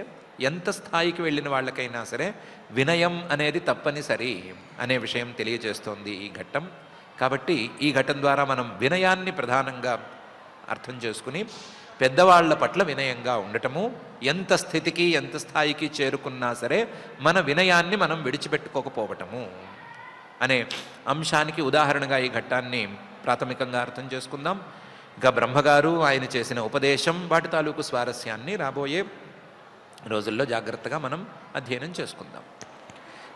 ఎంత స్థాయికి వెళ్ళిన వాళ్ళకైనా సరే వినయం అనేది తప్పనిసరి అనే విషయం తెలియజేస్తోంది ఈ ఘట్టం. కాబట్టి ఈ ఘట్టం ద్వారా మనం వినయాన్ని ప్రధానంగా అర్థం చేసుకుని పెద్దవాళ్ల పట్ల వినయంగా ఉండటము, ఎంత స్థితికి ఎంత స్థాయికి చేరుకున్నా సరే మన వినయాన్ని మనం విడిచిపెట్టుకోకపోవటము అనే అంశానికి ఉదాహరణగా ఈ ఘట్టాన్ని ప్రాథమికంగా అర్థం చేసుకుందాం. ఇంకా బ్రహ్మగారు ఆయన చేసిన ఉపదేశం, వాటి తాలూకు స్వారస్యాన్ని రాబోయే రోజుల్లో జాగ్రత్తగా మనం అధ్యయనం చేసుకుందాం.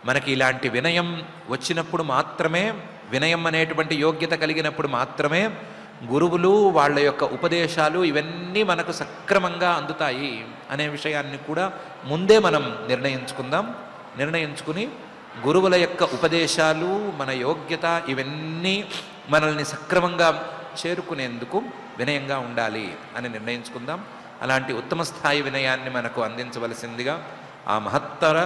మనకి ఇలాంటి వినయం వచ్చినప్పుడు మాత్రమే, వినయం అనేటువంటి యోగ్యత కలిగినప్పుడు మాత్రమే గురువులు, వాళ్ళ యొక్క ఉపదేశాలు ఇవన్నీ మనకు సక్రమంగా అందుతాయి అనే విషయాన్ని కూడా ముందే మనం నిర్ణయించుకుని గురువుల యొక్క ఉపదేశాలు, మన యోగ్యత ఇవన్నీ మనల్ని సక్రమంగా చేరుకునేందుకు వినయంగా ఉండాలి అని నిర్ణయించుకుందాం. అలాంటి ఉత్తమ స్థాయి వినయాన్ని మనకు అందించవలసిందిగా ఆ మహత్తర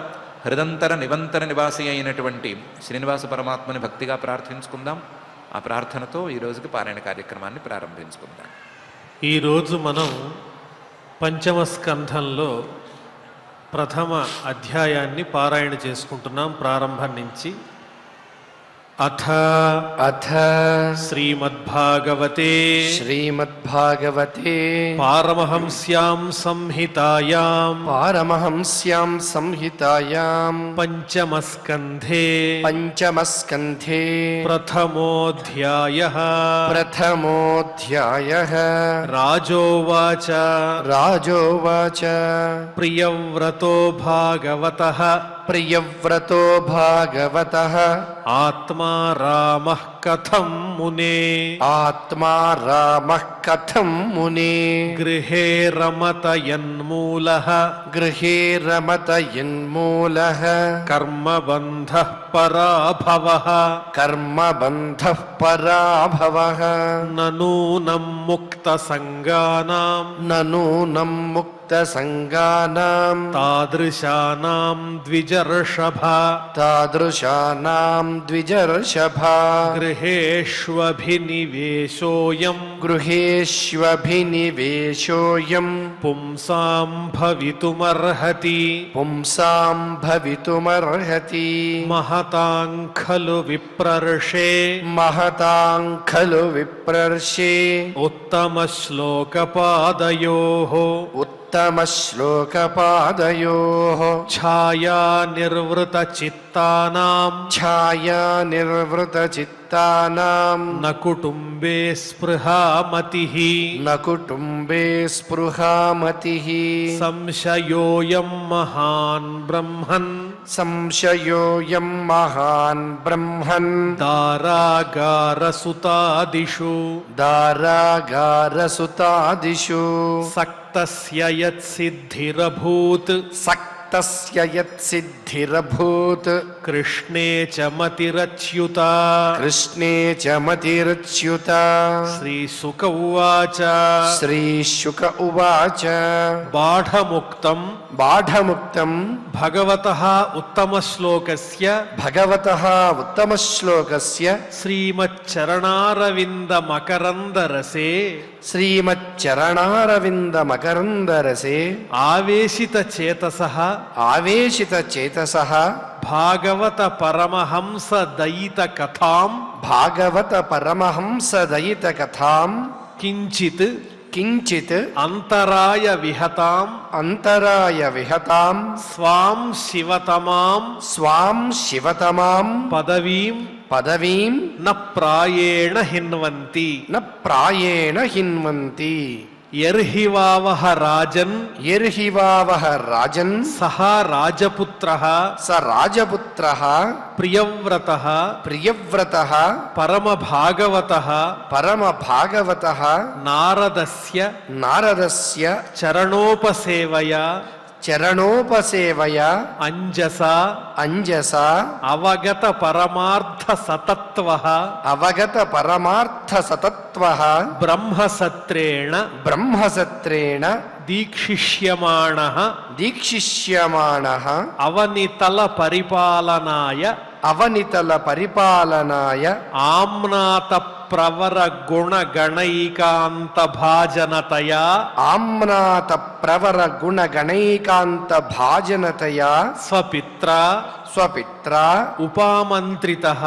హృదంతర నివంతర నివాసి అయినటువంటి శ్రీనివాస పరమాత్మని భక్తిగా ప్రార్థించుకుందాం. ఆ ప్రార్థనతో ఈ రోజుకి పారాయణ కార్యక్రమాన్ని ప్రారంభించుకుందాం. ఈరోజు మనం పంచమ స్కంధంలో ప్రథమ అధ్యాయాన్ని పారాయణ చేసుకుంటున్నాం. ప్రారంభం నుంచి అథ శ్రీమద్భాగవతే పారమహంస్యాం సంహితాయాం పంచమస్కంధే ప్రథమోऽధ్యాయః రాజోవాచ ప్రియవ్రతో భాగవతః ఆత్మా రామః కథం మునే గృహే రమతయన్మూలః కర్మబంధః పరాభవః ననూనం ముక్తసంగానాం मुक्तसङ्गानां तादृशानां द्विजर्षभ तादृशानां द्विजर्षभा गृहेष्वभिनिवेशोऽयं पुंसां भवितुमर्हति पुंसां भवितुमर्हति महतां खलु विप्रर्षे महतां खलु विप्रर्षे उत्तमश्लोकपादयोः उत्तमश्लोकपादयोः छायानिर्वृतचित्तानां छायानिर्वृतचित्तानां न कुटुम्बे स्पृहा मतिः न कुटुम्बे स्पृहा मतिः संशयोऽयं महान् ब्रह्मन् संशयोऽयं महान् ब्रह्मन् दारागारसुतादिषु दारागारसुतादिषु सक्तस्य यत्सिद्धिरभूत् सक्तस्य यत्सिद्धिरभूत् कृष्णे च मतिरच्युता कृष्णे च मतिरच्युता श्रीशुक उवाच श्रीशुक उवाच बाढमुक्तं भगवतः उत्तमश्लोकस्य भगवतः उत्तमश्लोकस्य श्रीमच्चरणारविन्दमकरन्दरसे श्रीमच्चरणारविन्दमकरन्दरसे आवेशितचेतसः आवेशितचेतसः भागवत परमहंस दयितकथां भागवत परमहंसदयितकथां किञ्चित् अंतराय विहतां स्वां शिवतमां पदवीं न प्रायेण हिन्वन्ति यर्हि वावः राजन् सः राजपुत्रः प्रियव्रतः परमभागवतः नारदस्य चरणोपसेवया अंजसा अवगत परमार्थ सतत्वः ब्रह्मसत्रेण दीक्षिष्यमाणः अवनितल परिपालनाय आम्नात प्रवर गुणगणैकान्त भाजनतया स्वपित्रा उपामन्त्रितः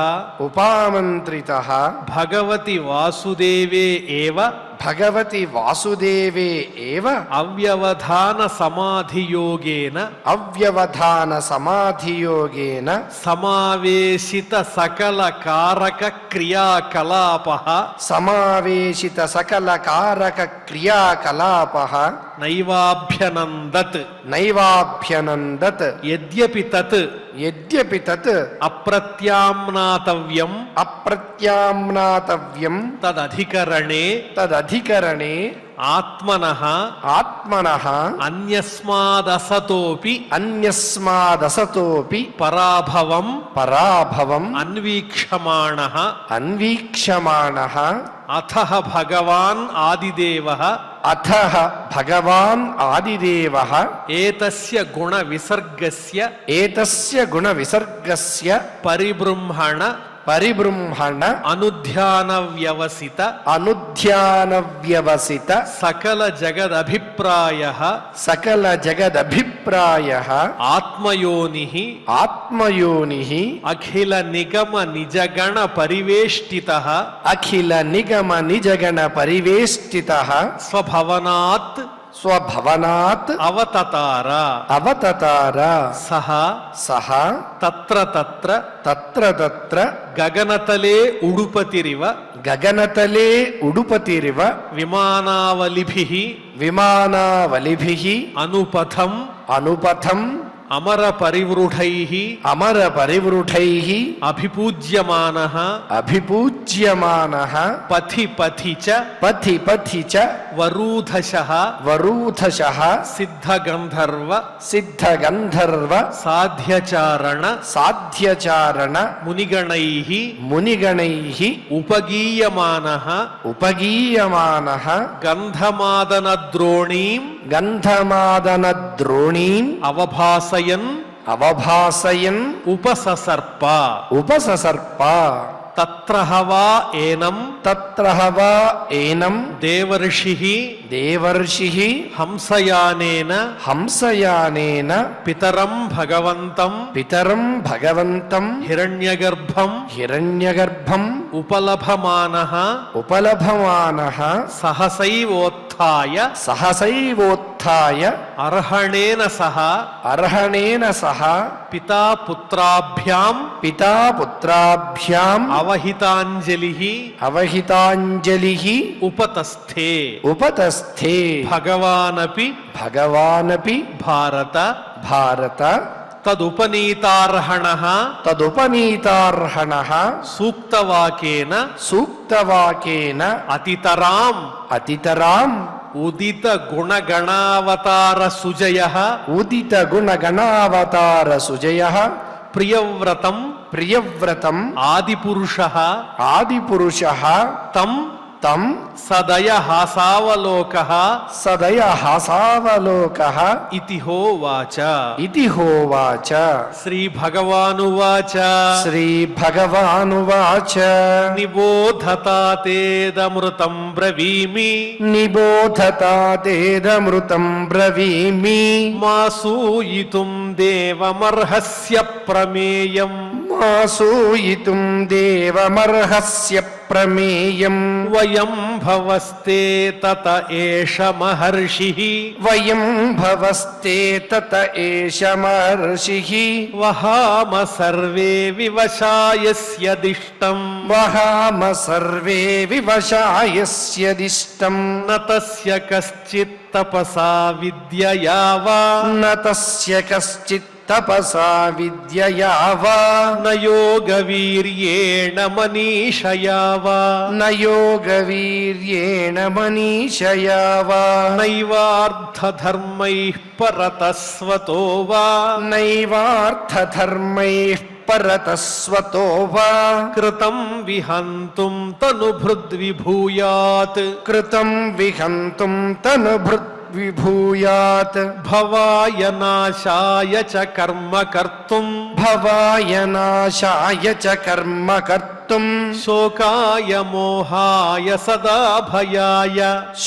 भगवति वासुदेवे एव अव्यवधान समाधियोगेन समावेशित सकल कारक क्रियाकलापः नैवाभ्यनन्दत् यद्यपि तत् अप्रत्याम्नातव्यं तदधिकरणे आत्मनः अन्यस्मादसतोपि पराभवम् अन्वीक्षमाणः अथः भगवान् आदिदेवः एतस्य गुणविसर्गस्य परिबृंहण अनुध्यानव्यवसित सकल जगदभिप्रायः आत्मयोनिः अखिल निगम निजगण परिवेष्टितः स्वभवनात् अवततार सः तत्र गगनतले उडुपतिरिव विमानावलिभिः अनुपथम् अमर परिवृढैः अभिपूज्यमानः పూజ్యమానః పథి పథి చ పథి పథి చ వరూధశః వరూధశః సిద్ధగంధర్వ సిద్ధగంధర్వ సాధ్యచారణ సాధ్యచారణ మునిగణైః మునిగణైః ఉపగీయమానః ఉపగీయమానః గంధమాదనద్రోణీం గంధమాదనద్రోణీం అవభాసయన్ అవభాసయన్ ఉపససర్ప ఉపససర్ప తత్ర వా ఏనం తత్ర వా ఏనం దేవర్షిః దేవర్షిః హంసయానేన హంసయానేన పితరం భగవంతం పితరం భగవంతం హిరణ్యగర్భం హిరణ్యగర్భం ఉపలభమానః ఉపలభమానః సహసైవోత్థాయ సహసైవోత్థాయ అర్హణేన సహ అర్హణేన సహ పితా పుత్రాభ్యాం పితా పుత్రాభ్యాం అవహితాంజలిః అవహితాంజలిః ఉపతస్థే ఉపతస్థే భగవానపి భగవానపి భారత భారత తదుపనీతార్హణః తదుపనీతార్హణః సూక్తవాకేన సూక్తవాకేన అతితరాం అతితరాం ఉదిత గుణగణావతార సుజయః ఉదిత గుణగణావతార సుజయః ప్రియవ్రతం ప్రియవ్రతం ఆదిపురుషః ఆదిపురుషః తం తం సదయ హాసావలోకః సదయ హాసావలోకః ఇతి హోవాచ. ఇతి హోవాచ. శ్రీ భగవానువాచ. శ్రీ భగవానువాచ. నిబోధతాతేదమృతం బ్రవీమి. నిబోధతాతేదమృతం బ్రవీమి. మా సూయితుం దేవమర్హస్య ప్రమేయం. మా సూయితుం దేవమర్హస్య ప్రమేయం. వయం భవస్తే తత ఏష మహర్షిః. వయం భవస్తే తత ఏష మహర్షిః. వహామ సర్వే వివశాయస్య దిష్టం. వహామ సర్వే వివశాయస్య దిష్టం. న తస్య కశ్చిత్ తపసా విద్యయా వా. న తస్య కశ్చిత్ తపసా విద్యయా వా. న యోగవీర్యేణ మనీషయా వా. న యోగవీర్యేణ మనీషయా వా. నైవార్థధర్మైః పరతస్వతో వా. నైవార్థధర్మైః పరతస్వతో వా. కృతం విహంతుం తనుభృద్విభూయాత్. కృతం విహంతుం తనుభృత్ విభూయాత్. భవాయ నాశాయ చ కర్మ కర్తుం. భవాయ నాశాయ చ కర్మ కర్తుం. శోకాయ మోహాయ సదా భయాయ.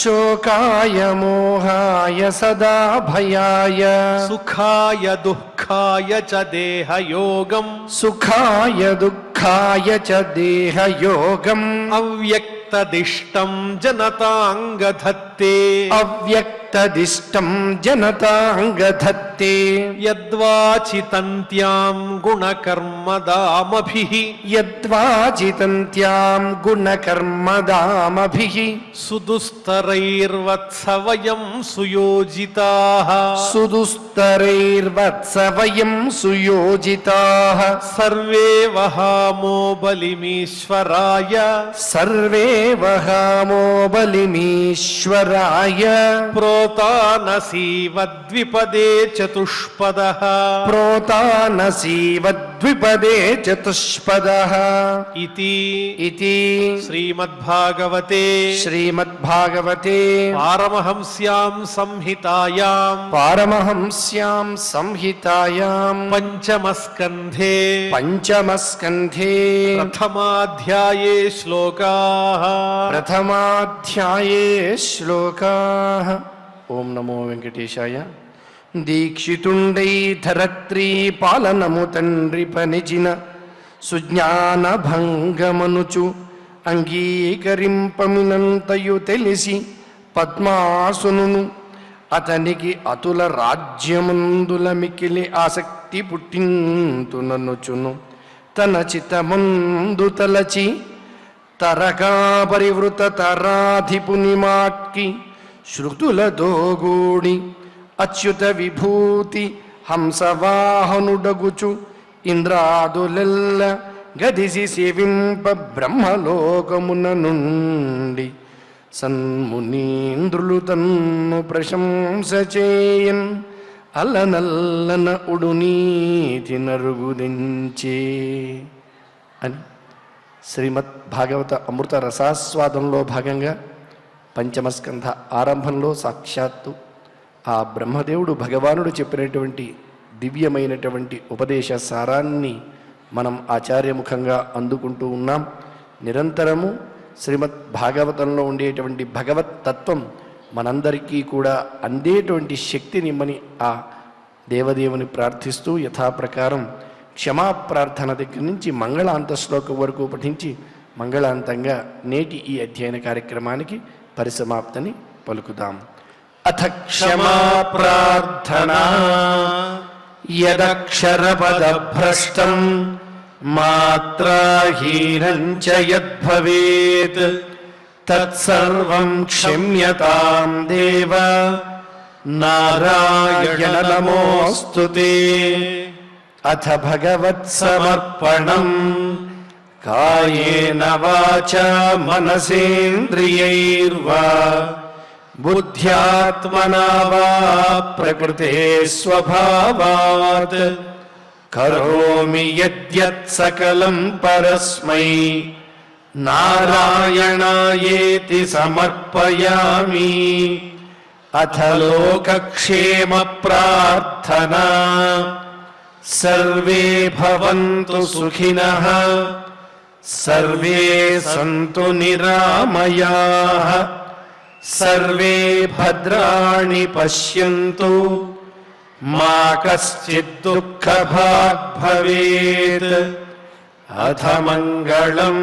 శోకాయ మోహాయ సదా భయాయ. సుఖాయ దుఃఖాయ చ దేహయోగం. సుఖాయ దుఃఖాయ చ దేహయోగం. అవ్యక్తదిష్టం జనతాంగధత్తే. అవ్యక్తదిష్టం జనతాంగధత్తే. యద్వాచితంత్యాం గుణకర్మదామభిః. యద్వాచితంత్యాం గుణకర్మదామభిః. సుదుస్తరైర్వత్స వయం సుయోజితాః. సుదుస్తరైర్వత్స వయం సుయోజితాః. సర్వే వహామో బలిమీశ్వరాయ. సర్వే వహామో బలిమీశ్వరాయ. ప్రోతానసీవ ద్విపదే చతుష్పదః. ప్రోతానసీవ ద్విపదే చతుష్పదః. ఇతి ఇతి శ్రీమద్భాగవతే శ్రీమద్భాగవతే పారమహంస్యాం సంహితాయాం పారమహంస్యాం సంహితాయాం పంచమస్కంధే పంచమస్కంధే ప్రథమాధ్యాయే శ్లోకాః. ప్రథమాధ్యాయే శ్లోకాః. ఓం నమో వెంకటేశాయ. దీక్షితుండై ధరత్రీ పాలనము తండ్రి పనిచిన సుజ్ఞాన భంగమనుచు అంగీకరింపమినంతయు తెలిసి పద్మాసును అతనికి అతుల రాజ్యమందుల మికిలి ఆసక్తి పుట్టింతుననుచును. తన చిత్తమందు తలచి తరకా పరివృత తరాధిపుని మాట్కి శృతులతో గూడి అచ్యుత విభూతి హంసవాహనుడగుచు ఇంద్రాదులెల్ల గదిసి సేవింప బ్రహ్మలోకమున నుండి సన్మునీంద్రులు తన్ను ప్రశంస చేయన్ అల్లనల్లన ఉడునీతి నరుగుదించే అని శ్రీమద్ భాగవత అమృత రసాస్వాదంలో భాగంగా పంచమస్కంధ ఆరంభంలో సాక్షాత్తు ఆ బ్రహ్మదేవుడు భగవానుడు చెప్పినటువంటి దివ్యమైనటువంటి ఉపదేశ సారాన్ని మనం ఆచార్యముఖంగా అందుకుంటూ ఉన్నాం. నిరంతరము శ్రీమద్ భాగవతంలో ఉండేటువంటి భగవత్ తత్వం మనందరికీ కూడా అందేటువంటి శక్తినిమ్మని ఆ దేవదేవుని ప్రార్థిస్తూ యథాప్రకారం క్షమా ప్రార్థన దగ్గర నుంచి మంగళాంత శ్లోకం వరకు పఠించి మంగళాంతంగా నేటి ఈ అధ్యయన కార్యక్రమానికి పరిసమాప్తిని పలుకుదాం. అథ క్షమా ప్రార్థనా యదక్షరపదభ్రష్టం మాత్రాహీనం చ యద్భవేత్ తత్సర్వం క్షమ్యతాం దేవ నారాయణ నమోస్తుతే. అథ భగవత్సమర్పణం కాయేన వాచా మనసేంద్రియైర్వా బుద్ధ్యాత్మనా వా ప్రకృతే స్వభావాత్ కరోమి యద్యత్ సకలం పరస్మై నారాయణాయేతి సమర్పయామి. అథ లోకక్షేమ ప్రార్థనా సర్వే భవంతు సుఖినః సర్వే సంతు నిరామయాః సర్వే భద్రాణి పశ్యంతు మా కశ్చిద్ దుఃఖభాగ్ భవేత్. అథ మంగళం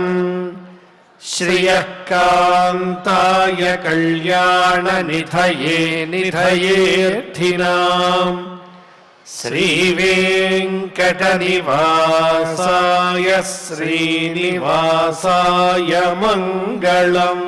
శ్రియః కాంతాయ కళ్యాణ నిధయే నిధయేర్థినాం శ్రీవేంకటనివాసాయ శ్రీనివాసాయ మంగళం.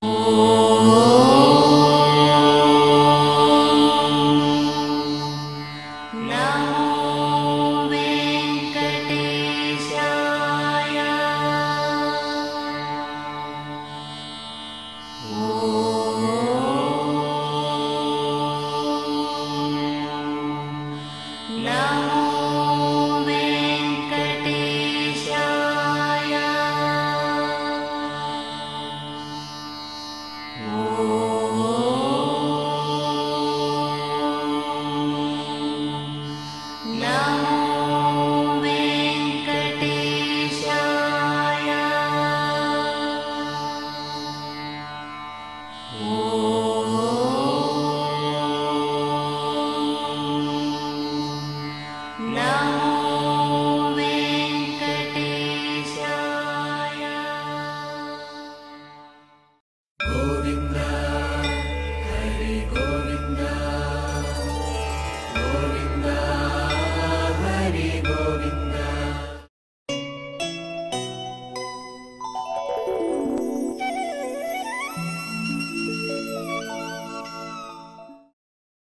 ఓం